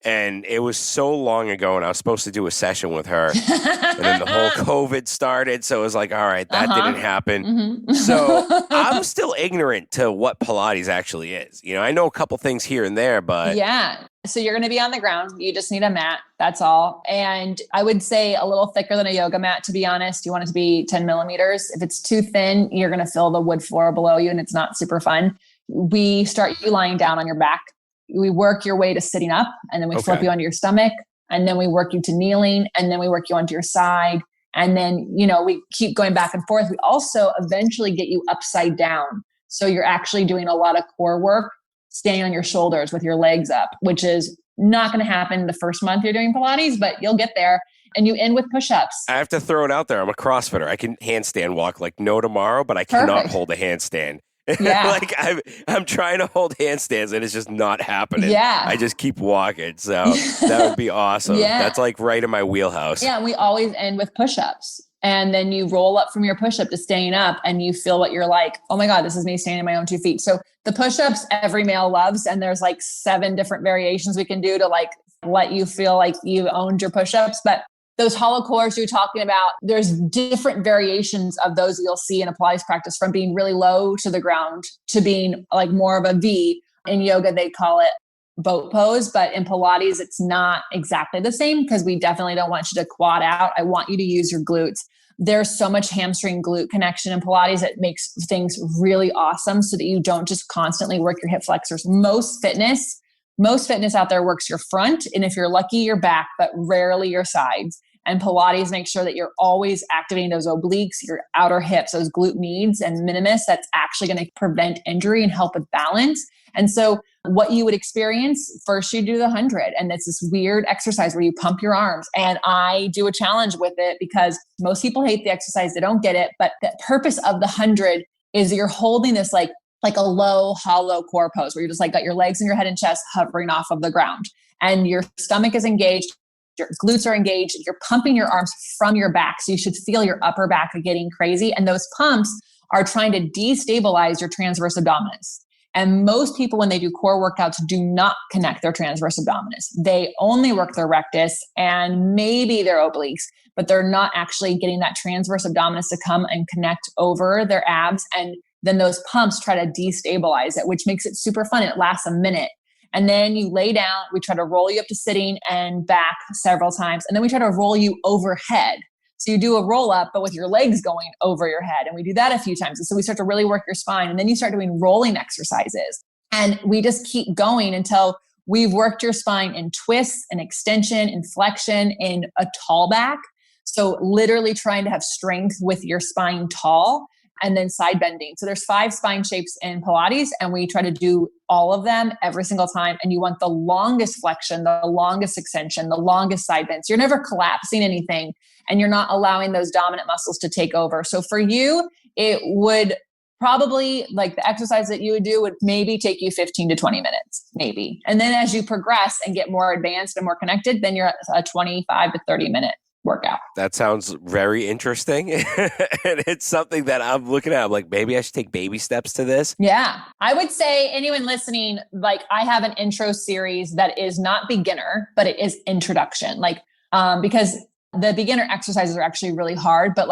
And it was so long ago, and I was supposed to do a session with her. And then the whole COVID started. So it was like, all right, that didn't happen. Mm-hmm. So I'm still ignorant to what Pilates actually is. I know a couple things here and there, but... Yeah. So you're going to be on the ground. You just need a mat. That's all. And I would say a little thicker than a yoga mat, to be honest. You want it to be 10 millimeters. If it's too thin, you're going to feel the wood floor below you, and it's not super fun. We start you lying down on your back. We work your way to sitting up, and then we flip you onto your stomach, and then we work you to kneeling, and then we work you onto your side. And then, we keep going back and forth. We also eventually get you upside down. So you're actually doing a lot of core work, standing on your shoulders with your legs up, which is not going to happen the first month you're doing Pilates, but you'll get there. And you end with push-ups. I have to throw it out there. I'm a CrossFitter. I can handstand walk like no tomorrow, but I cannot hold a handstand. Yeah. Like I'm trying to hold handstands and it's just not happening. Yeah. I just keep walking. So that would be awesome. Yeah. That's like right in my wheelhouse. Yeah. And we always end with push-ups. And then you roll up from your push-up to staying up, and you feel what you're like, oh my God, this is me standing on my own 2 feet. So the push-ups every male loves, and there's like 7 different variations we can do to like let you feel like you owned your push-ups. But those hollow cores you're talking about, there's different variations of those that you'll see in a Pilates practice, from being really low to the ground to being like more of a V. In yoga, they call it boat pose, but in Pilates, it's not exactly the same, because we definitely don't want you to quad out. I want you to use your glutes. There's so much hamstring glute connection in Pilates that makes things really awesome, so that you don't just constantly work your hip flexors. Most fitness out there works your front, and if you're lucky, your back, but rarely your sides. And Pilates makes sure that you're always activating those obliques, your outer hips, those glute medius and minimus. That's actually going to prevent injury and help with balance. And so what you would experience, first you do the 100, and it's this weird exercise where you pump your arms. And I do a challenge with it because most people hate the exercise. They don't get it. But the purpose of the 100 is you're holding this like a low, hollow core pose where you're just like got your legs and your head and chest hovering off of the ground. And your stomach is engaged, your glutes are engaged, you're pumping your arms from your back. So you should feel your upper back getting crazy. And those pumps are trying to destabilize your transverse abdominis. And most people, when they do core workouts, do not connect their transverse abdominis. They only work their rectus and maybe their obliques, but they're not actually getting that transverse abdominis to come and connect over their abs. And then those pumps try to destabilize it, which makes it super fun. It lasts a minute. And then you lay down, we try to roll you up to sitting and back several times. And then we try to roll you overhead. So you do a roll up, but with your legs going over your head. And we do that a few times. And so we start to really work your spine. And then you start doing rolling exercises. And we just keep going until we've worked your spine in twists and extension, in flexion, in a tall back. So literally trying to have strength with your spine tall. And then side bending. So there's 5 spine shapes in Pilates, and we try to do all of them every single time. And you want the longest flexion, the longest extension, the longest side bend. So you're never collapsing anything, and you're not allowing those dominant muscles to take over. So for you, it would probably, like the exercise that you would do would maybe take you 15 to 20 minutes, maybe. And then as you progress and get more advanced and more connected, then you're at a 25 to 30 minute workout. That sounds very interesting. And it's something that I'm looking at. I'm like, maybe I should take baby steps to this. Yeah. I would say anyone listening, like I have an intro series that is not beginner, but it is introduction. Because the beginner exercises are actually really hard, but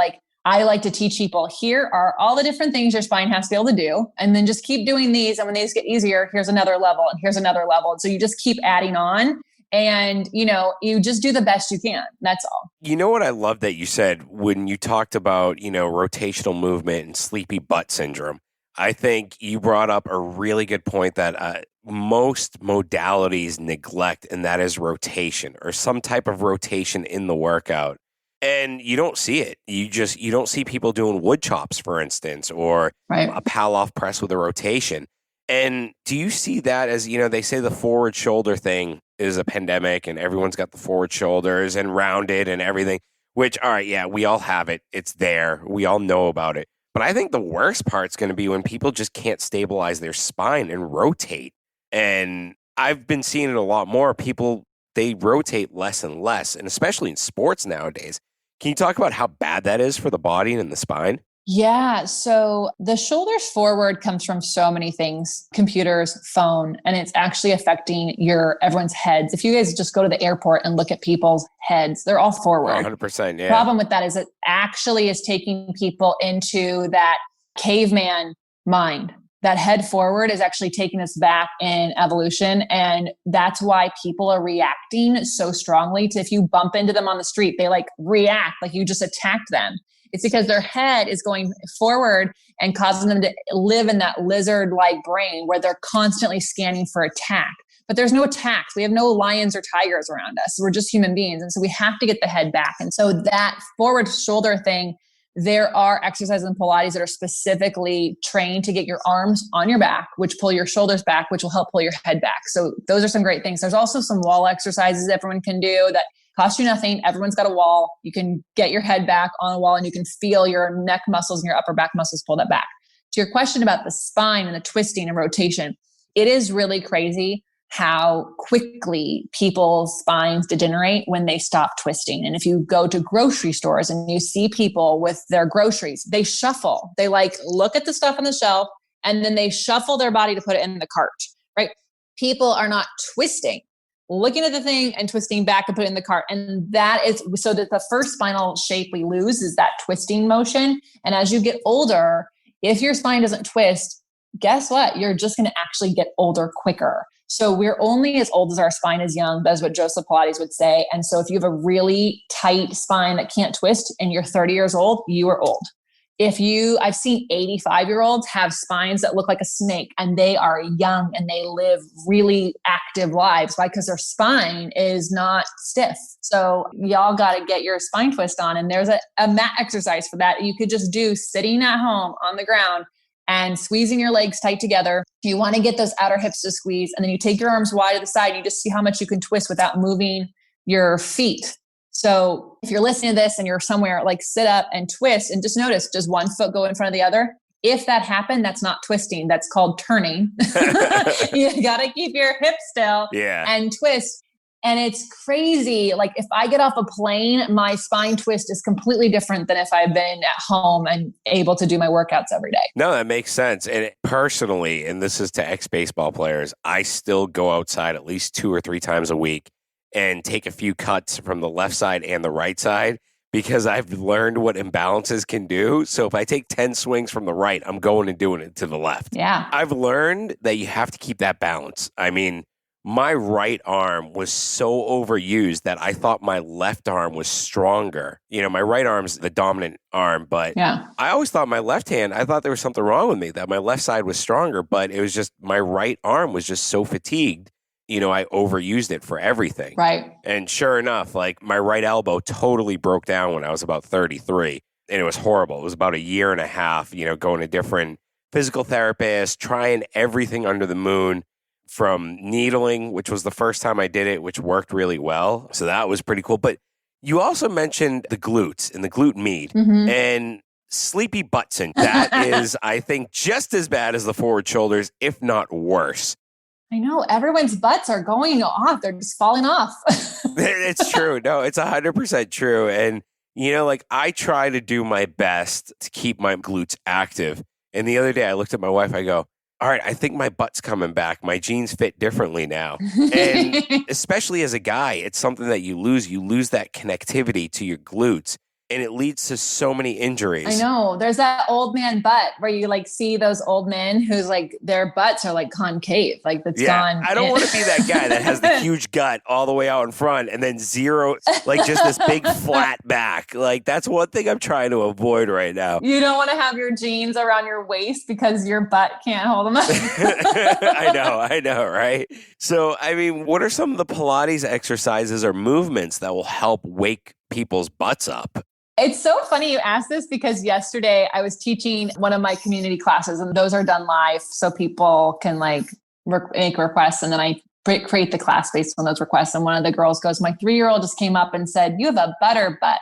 I like to teach people, here are all the different things your spine has to be able to do. And then just keep doing these. And when these get easier, here's another level and here's another level. And so you just keep adding on. And, you just do the best you can. That's all. You know what I love that you said when you talked about, rotational movement and sleepy butt syndrome? I think you brought up a really good point that most modalities neglect, and that is rotation or some type of rotation in the workout. And you don't see it. You don't see people doing wood chops, for instance, or a Palloff press with a rotation. And do you see that as, they say the forward shoulder thing is a pandemic and everyone's got the forward shoulders and rounded and everything, which, all right, yeah, we all have it. It's there. We all know about it. But I think the worst part's going to be when people just can't stabilize their spine and rotate. And I've been seeing it a lot more. People, they rotate less and less, and especially in sports nowadays. Can you talk about how bad that is for the body and the spine? Yeah. So the shoulders forward comes from so many things, computers, phone, and it's actually affecting everyone's heads. If you guys just go to the airport and look at people's heads, they're all forward. 100%. Yeah. Problem with that is it actually is taking people into that caveman mind. That head forward is actually taking us back in evolution. And that's why people are reacting so strongly to, if you bump into them on the street, they react like you just attacked them. It's because their head is going forward and causing them to live in that lizard-like brain where they're constantly scanning for attack. But there's no attacks. We have no lions or tigers around us. We're just human beings. And so we have to get the head back. And so that forward shoulder thing, there are exercises in Pilates that are specifically trained to get your arms on your back, which pull your shoulders back, which will help pull your head back. So those are some great things. There's also some wall exercises everyone can do that cost you nothing. Everyone's got a wall. You can get your head back on a wall and you can feel your neck muscles and your upper back muscles pull that back. To your question about the spine and the twisting and rotation, it is really crazy how quickly people's spines degenerate when they stop twisting. And if you go to grocery stores and you see people with their groceries, they shuffle. They look at the stuff on the shelf and then they shuffle their body to put it in the cart, right? People are not twisting, looking at the thing and twisting back and put it in the cart. And that is so that the first spinal shape we lose is that twisting motion. And as you get older, if your spine doesn't twist, guess what? You're just going to actually get older quicker. So we're only as old as our spine is young. That's what Joseph Pilates would say. And so if you have a really tight spine that can't twist and you're 30 years old, you are old. I've seen 85-year-olds have spines that look like a snake, and they are young and they live really active lives. Why? Because their spine is not stiff. So y'all got to get your spine twist on. And there's a mat exercise for that. You could just do sitting at home on the ground and squeezing your legs tight together. You want to get those outer hips to squeeze. And then you take your arms wide to the side. And you just see how much you can twist without moving your feet. So if you're listening to this and you're somewhere, like sit up and twist and just notice, does one foot go in front of the other? If that happened, that's not twisting. That's called turning. You got to keep your hips still and twist. And it's crazy. Like if I get off a plane, my spine twist is completely different than if I've been at home and able to do my workouts every day. No, that makes sense. And personally, and this is to ex-baseball players, I still go outside at least 2 or 3 times a week and take a few cuts from the left side and the right side because I've learned what imbalances can do. So if I take 10 swings from the right, I'm going and doing it to the left. Yeah. I've learned that you have to keep that balance. I mean, my right arm was so overused that I thought my left arm was stronger. You know, my right arm's the dominant arm, but I always thought my left hand, I thought there was something wrong with me, that my left side was stronger, but it was just my right arm was just so fatigued. You know, I overused it for everything. Right. And sure enough, like my right elbow totally broke down when I was about 33. And it was horrible. It was about a year and a half, you know, going to different physical therapists, trying everything under the moon, from needling, which was the first time I did it, which worked really well. So that was pretty cool. But you also mentioned the glutes and the glute med and sleepy button. That is, I think, just as bad as the forward shoulders, if not worse. I know everyone's butts are going off. They're just falling off. It's true. No, it's 100% true. And, you know, like I try to do my best to keep my glutes active. And the other day I looked at my wife, I go, all right, I think my butt's coming back. My jeans fit differently now. And especially as a guy, it's something that you lose. You lose that connectivity to your glutes. And it leads to so many injuries. I know. There's that old man butt where you like see those old men who's like their butts are like concave, like that's gone. I don't want to be that guy that has the huge gut all the way out in front and then zero, like just this big flat back. Like that's one thing I'm trying to avoid right now. You don't want to have your jeans around your waist because your butt can't hold them up. I know, right? So, I mean, what are some of the Pilates exercises or movements that will help wake people's butts up? It's so funny you asked this because yesterday I was teaching one of my community classes and those are done live so people can like make requests and then I create the class based on those requests. And one of the girls goes, my 3-year-old just came up and said, you have a butter butt.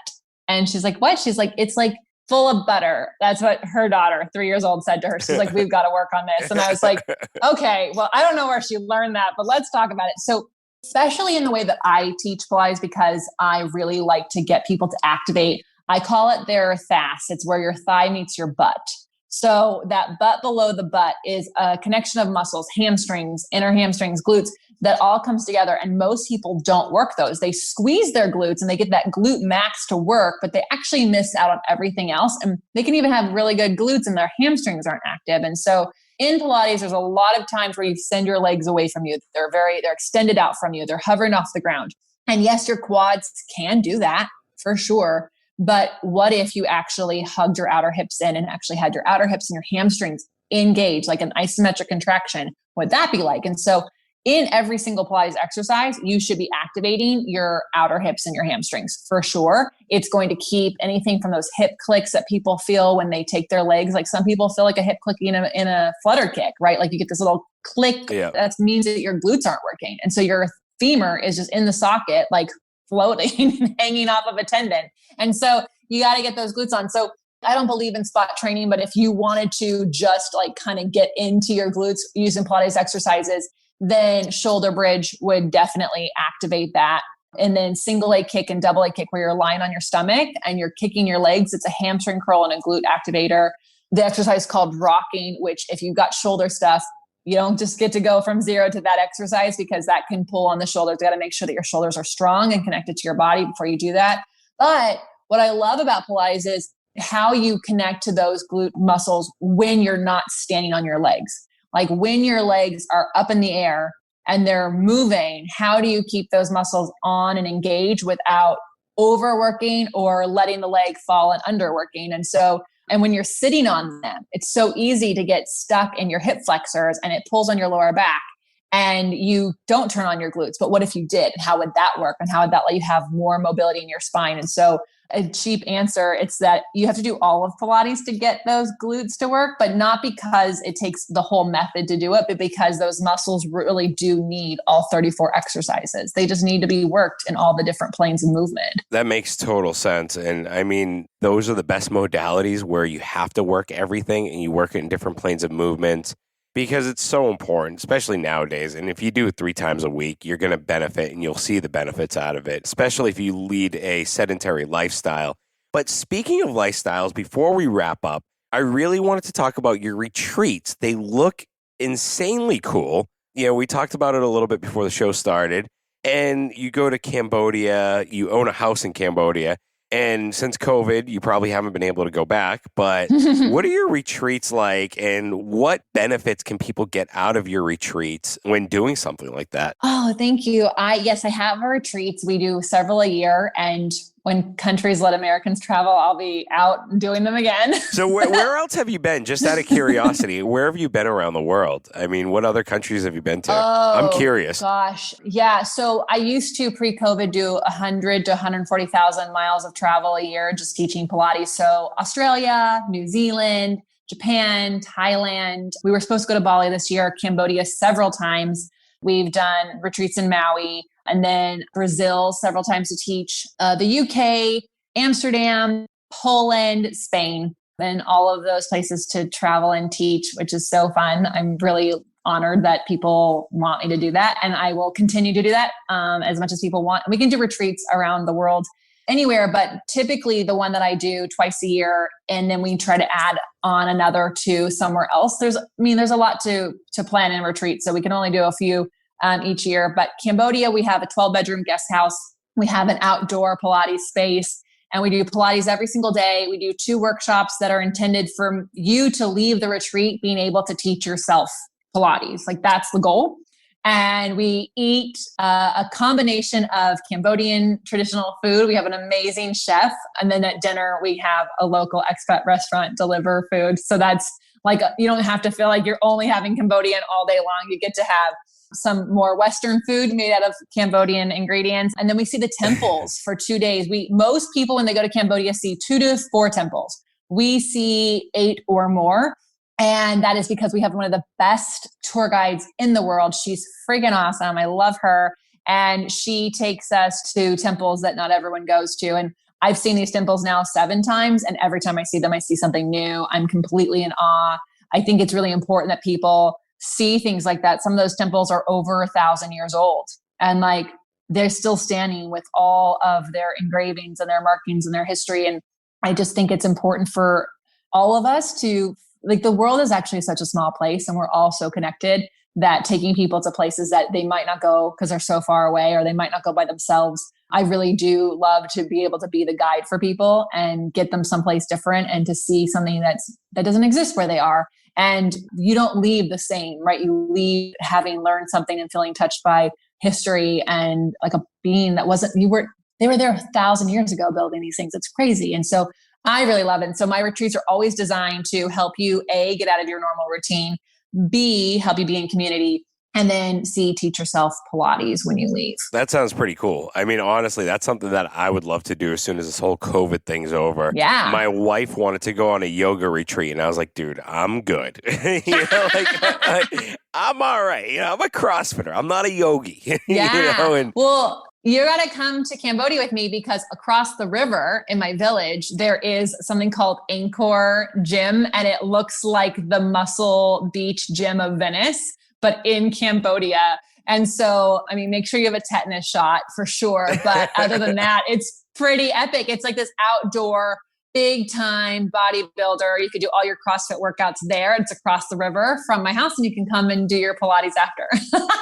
And she's like, what? She's like, it's like full of butter. That's what her daughter, 3 years old, said to her. She's like, we've got to work on this. And I was like, okay, well, I don't know where she learned that, but let's talk about it. So especially in the way that I teach Pilates, because I really like to get people to activate. I call it their thas. It's where your thigh meets your butt. So that butt below the butt is a connection of muscles, hamstrings, inner hamstrings, glutes, that all comes together. And most people don't work those. They squeeze their glutes and they get that glute max to work, but they actually miss out on everything else. And they can even have really good glutes and their hamstrings aren't active. And so in Pilates, there's a lot of times where you send your legs away from you. They're extended out from you. They're hovering off the ground. And yes, your quads can do that for sure. But what if you actually hugged your outer hips in and actually had your outer hips and your hamstrings engaged, like an isometric contraction? What'd that be like? And so in every single Pilates exercise, you should be activating your outer hips and your hamstrings for sure. It's going to keep anything from those hip clicks that people feel when they take their legs. Like some people feel like a hip click in a flutter kick, right? Like you get this little click. Yeah. That means that your glutes aren't working. And so your femur is just in the socket, like floating, hanging off of a tendon. And so you got to get those glutes on. So I don't believe in spot training, but if you wanted to just like kind of get into your glutes using Pilates exercises, then shoulder bridge would definitely activate that. And then single leg kick and double leg kick where you're lying on your stomach and you're kicking your legs. It's a hamstring curl and a glute activator. The exercise called rocking, which if you've got shoulder stuff, you don't just get to go from 0 to that exercise because that can pull on the shoulders. You got to make sure that your shoulders are strong and connected to your body before you do that. But what I love about Pilates is how you connect to those glute muscles when you're not standing on your legs. Like when your legs are up in the air and they're moving, how do you keep those muscles on and engaged without overworking or letting the leg fall and underworking? And so And when you're sitting on them, it's so easy to get stuck in your hip flexors and it pulls on your lower back and you don't turn on your glutes. But what if you did? And how would that work? And how would that let you have more mobility in your spine? And so a cheap answer, it's that you have to do all of Pilates to get those glutes to work, but not because it takes the whole method to do it, but because those muscles really do need all 34 exercises. They just need to be worked in all the different planes of movement. That makes total sense. And I mean, those are the best modalities where you have to work everything and you work it in different planes of movement because it's so important, especially nowadays. And if you do it 3 times a week, you're going to benefit and you'll see the benefits out of it, especially if you lead a sedentary lifestyle. But speaking of lifestyles, before we wrap up, I really wanted to talk about your retreats. They look insanely cool. You know, we talked about it a little bit before the show started. And you go to Cambodia, you own a house in Cambodia. And since COVID, you probably haven't been able to go back, but what are your retreats like and what benefits can people get out of your retreats when doing something like that? Oh, thank you. Yes, I have retreats. We do several a year. And when countries let Americans travel, I'll be out doing them again. So where else have you been? Just out of curiosity, where have you been around the world? I mean, what other countries have you been to? I'm curious. Gosh. Yeah. So I used to pre-COVID do 100 to 140,000 miles of travel a year, just teaching Pilates. So Australia, New Zealand, Japan, Thailand. We were supposed to go to Bali this year, Cambodia several times. We've done retreats in Maui. And then Brazil several times to teach, the UK, Amsterdam, Poland, Spain, and all of those places to travel and teach, which is so fun. I'm really honored that people want me to do that. And I will continue to do that as much as people want. We can do retreats around the world anywhere, but typically the one that I do twice a year, and then we try to add on another 2 somewhere else. There's a lot to plan in retreat. So we can only do a few each year. But Cambodia, we have a 12-bedroom guest house. We have an outdoor Pilates space, and we do Pilates every single day. We do 2 workshops that are intended for you to leave the retreat being able to teach yourself Pilates. Like that's the goal. And we eat a combination of Cambodian traditional food. We have an amazing chef. And then at dinner, we have a local expat restaurant deliver food. So that's like, you don't have to feel like you're only having Cambodian all day long. You get to have some more Western food made out of Cambodian ingredients. And then we see the temples for 2 days. Most people, when they go to Cambodia, see 2 to 4 temples. We see 8 or more. And that is because we have one of the best tour guides in the world. She's freaking awesome. I love her. And she takes us to temples that not everyone goes to. And I've seen these temples now 7 times. And every time I see them, I see something new. I'm completely in awe. I think it's really important that people see things like that. Some of those temples are over 1,000 years old. And like, they're still standing with all of their engravings and their markings and their history. And I just think it's important for all of us to, like, the world is actually such a small place and we're all so connected that taking people to places that they might not go because they're so far away or they might not go by themselves. I really do love to be able to be the guide for people and get them someplace different and to see something that doesn't exist where they are. And you don't leave the same, right? You leave having learned something and feeling touched by history and like a being that they were there 1,000 years ago building these things. It's crazy. And so I really love it. And so my retreats are always designed to help you, A, get out of your normal routine, B, help you be in community, and then C, teach yourself Pilates when you leave. That sounds pretty cool. I mean, honestly, that's something that I would love to do as soon as this whole COVID thing's over. Yeah. My wife wanted to go on a yoga retreat, and I was like, dude, I'm good. I'm all right. I'm a CrossFitter. I'm not a yogi. Yeah. Well, you got to come to Cambodia with me because across the river in my village, there is something called Angkor Gym, and it looks like the Muscle Beach Gym of Venice, but in Cambodia. And so, I mean, make sure you have a tetanus shot for sure. But other than that, it's pretty epic. It's like this outdoor, big time bodybuilder. You could do all your CrossFit workouts there. It's across the river from my house and you can come and do your Pilates after.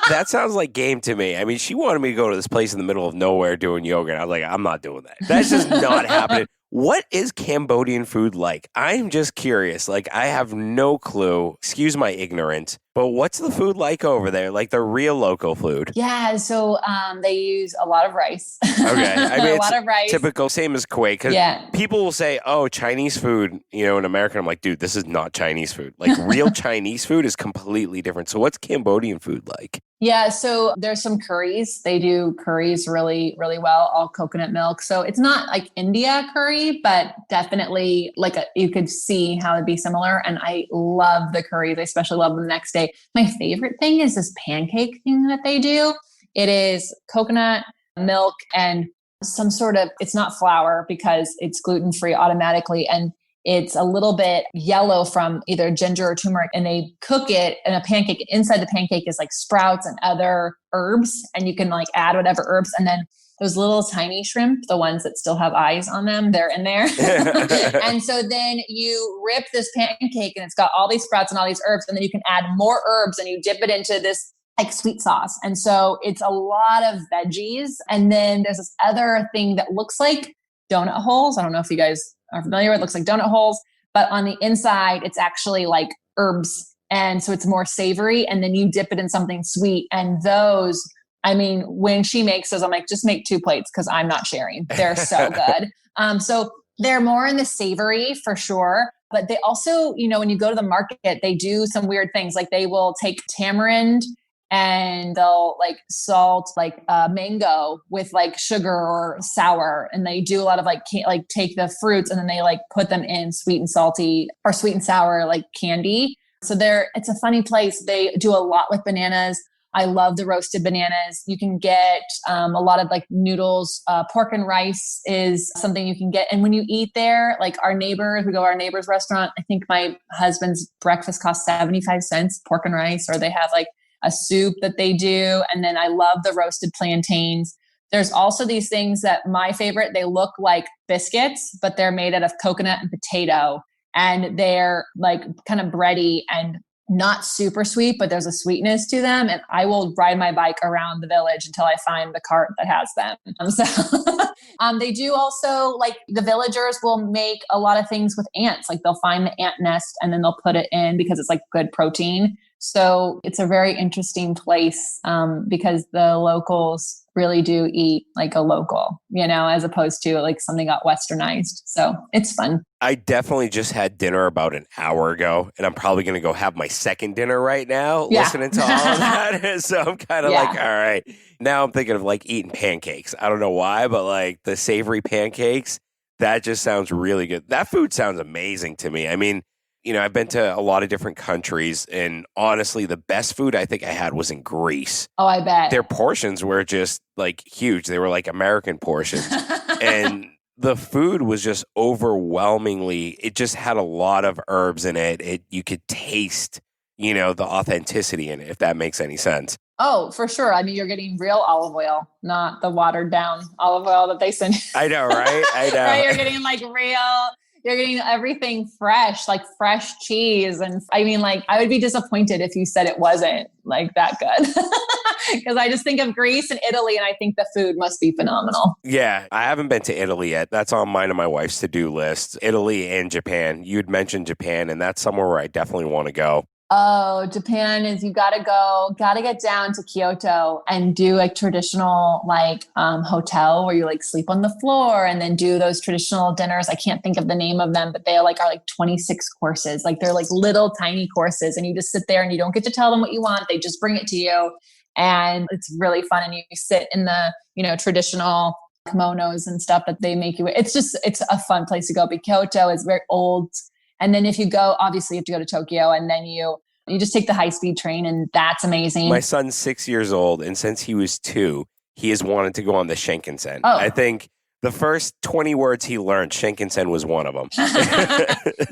That sounds like game to me. I mean, she wanted me to go to this place in the middle of nowhere doing yoga. And I was like, I'm not doing that. That's just not happening. What is Cambodian food like? I'm just curious. Like, I have no clue. Excuse my ignorance. But what's the food like over there? Like the real local food? Yeah, so they use a lot of rice. Okay. I mean, a it's lot of rice. typical, same as Kuwait. Because Yeah. people will say, oh, Chinese food, in America. I'm like, dude, this is not Chinese food. Like real Chinese food is completely different. So what's Cambodian food like? Yeah, so there's some curries. They do curries really, really well, all coconut milk. So it's not like India curry, but definitely you could see how it'd be similar. And I love the curries. I especially love them the next day. My favorite thing is this pancake thing that they do. It is coconut milk and some sort of, it's not flour because it's gluten-free automatically. And it's a little bit yellow from either ginger or turmeric, and they cook it in a pancake. Inside the pancake is like sprouts and other herbs, and you can like add whatever herbs. And then those little tiny shrimp, the ones that still have eyes on them, they're in there. And so then you rip this pancake and it's got all these sprouts and all these herbs, and then you can add more herbs and you dip it into this like sweet sauce. And so it's a lot of veggies. And then there's this other thing that looks like donut holes. I don't know if you guys are familiar with it. It looks like donut holes, but on the inside, it's actually like herbs. And so it's more savory. And then you dip it in something sweet. And those, I mean, when she makes those, I'm like, just make 2 plates because I'm not sharing. They're so good. So they're more in the savory for sure. But they also, when you go to the market, they do some weird things. Like they will take tamarind and they'll like salt like mango with like sugar or sour. And they do a lot of like take the fruits and then they like put them in sweet and salty or sweet and sour like candy. So it's a funny place. They do a lot with bananas. I love the roasted bananas. You can get a lot of like noodles. Pork and rice is something you can get. And when you eat there, like we go to our neighbor's restaurant. I think my husband's breakfast costs 75 cents, pork and rice, or they have like a soup that they do. And then I love the roasted plantains. There's also these things that my favorite, they look like biscuits, but they're made out of coconut and potato. And they're like kind of bready and not super sweet, but there's a sweetness to them. And I will ride my bike around the village until I find the cart that has them. So they do also, like the villagers will make a lot of things with ants. Like they'll find the ant nest and then they'll put it in because it's like good protein. So it's a very interesting place because the locals really do eat like a local, as opposed to like something got westernized. So it's fun. I definitely just had dinner about an hour ago, and I'm probably going to go have my second dinner right now, listening to all of that. So I'm kind of like, all right. Now I'm thinking of like eating pancakes. I don't know why, but like the savory pancakes, that just sounds really good. That food sounds amazing to me. I mean, I've been to a lot of different countries, and honestly, the best food I think I had was in Greece. Oh, I bet. Their portions were just like huge. They were like American portions. And the food was just overwhelmingly, it just had a lot of herbs in it. You could taste, the authenticity in it, if that makes any sense. Oh, for sure. I mean, you're getting real olive oil, not the watered down olive oil that they send. I know, right? I know. Right? You're getting like you're getting everything fresh, like fresh cheese. And I mean, like, I would be disappointed if you said it wasn't like that good. Because I just think of Greece and Italy, and I think the food must be phenomenal. Yeah, I haven't been to Italy yet. That's on mine and my wife's to-do list. Italy and Japan. You'd mentioned Japan, and that's somewhere where I definitely want to go. Oh, Japan is, you got to get down to Kyoto and do like traditional like hotel where you like sleep on the floor and then do those traditional dinners. I can't think of the name of them, but they are like 26 courses. Like they're like little tiny courses, and you just sit there and you don't get to tell them what you want. They just bring it to you. And it's really fun. And you sit in the, traditional kimonos and stuff that they make you. It's a fun place to go. But Kyoto is very old. And then if you go, obviously you have to go to Tokyo, and then you just take the high-speed train, and that's amazing. My son's 6 years old, and since he was 2, he has wanted to go on the Shinkansen. Oh. I think the first 20 words he learned, Shinkansen was one of them.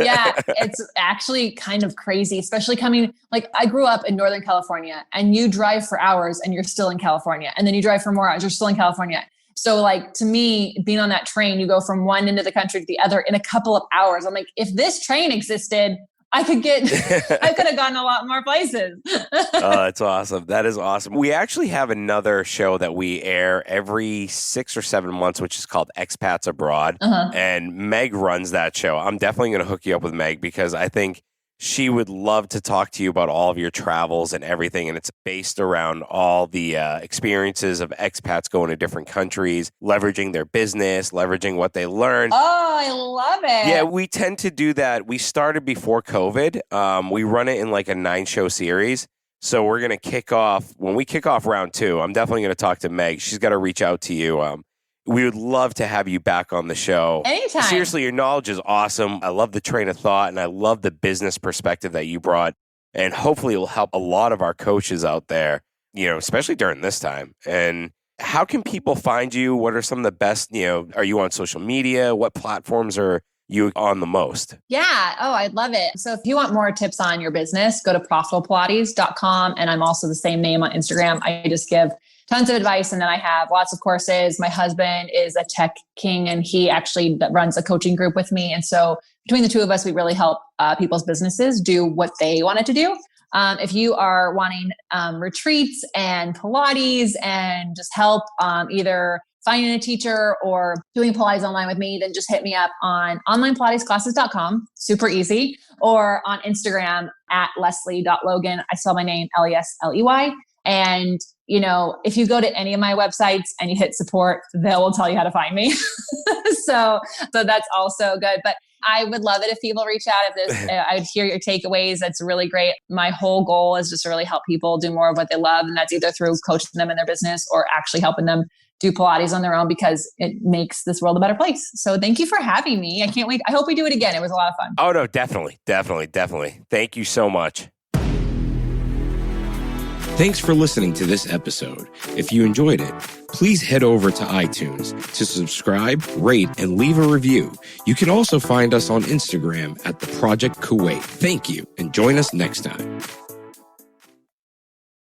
Yeah, it's actually kind of crazy, especially coming, like I grew up in Northern California, and you drive for hours and you're still in California. And then you drive for more hours, you're still in California. So like to me, being on that train, you go from one end of the country to the other in a couple of hours. I'm like, if this train existed, I could have gone a lot more places. Oh, that's awesome. That is awesome. We actually have another show that we air every 6 or 7 months, which is called Expats Abroad. Uh-huh. And Meg runs that show. I'm definitely going to hook you up with Meg because I think She would love to talk to you about all of your travels and everything. And it's based around all the experiences of expats going to different countries, leveraging their business, leveraging what they learned. Oh, I love it. Yeah, we tend to do that. We started before COVID. We run it in like a 9-show series. So we're going to kick off, when we kick off round 2, I'm definitely going to talk to Meg. She's got to reach out to you. We would love to have you back on the show. Anytime. Seriously, your knowledge is awesome. I love the train of thought, and I love the business perspective that you brought. And hopefully it will help a lot of our coaches out there, especially during this time. And how can people find you? What are some of the best, are you on social media? What platforms are you on the most? Yeah. Oh, I'd love it. So if you want more tips on your business, go to profitablepilates.com. And I'm also the same name on Instagram. I just give tons of advice. And then I have lots of courses. My husband is a tech king and he actually runs a coaching group with me. And so between the two of us, we really help people's businesses do what they wanted to do. If you are wanting retreats and Pilates and just help either finding a teacher or doing Pilates online with me, then just hit me up on onlinepilatesclasses.com. Super easy. Or on Instagram at Lesley.Logan. I spell my name Lesley. And, if you go to any of my websites and you hit support, they will tell you how to find me. So that's also good. But I would love it if people reach out. I would hear your takeaways. That's really great. My whole goal is just to really help people do more of what they love. And that's either through coaching them in their business or actually helping them do Pilates on their own because it makes this world a better place. So thank you for having me. I can't wait. I hope we do it again. It was a lot of fun. Oh, no, definitely. Thank you so much. Thanks for listening to this episode. If you enjoyed it, please head over to iTunes to subscribe, rate, and leave a review. You can also find us on Instagram at The Project Kuwait. Thank you, and join us next time.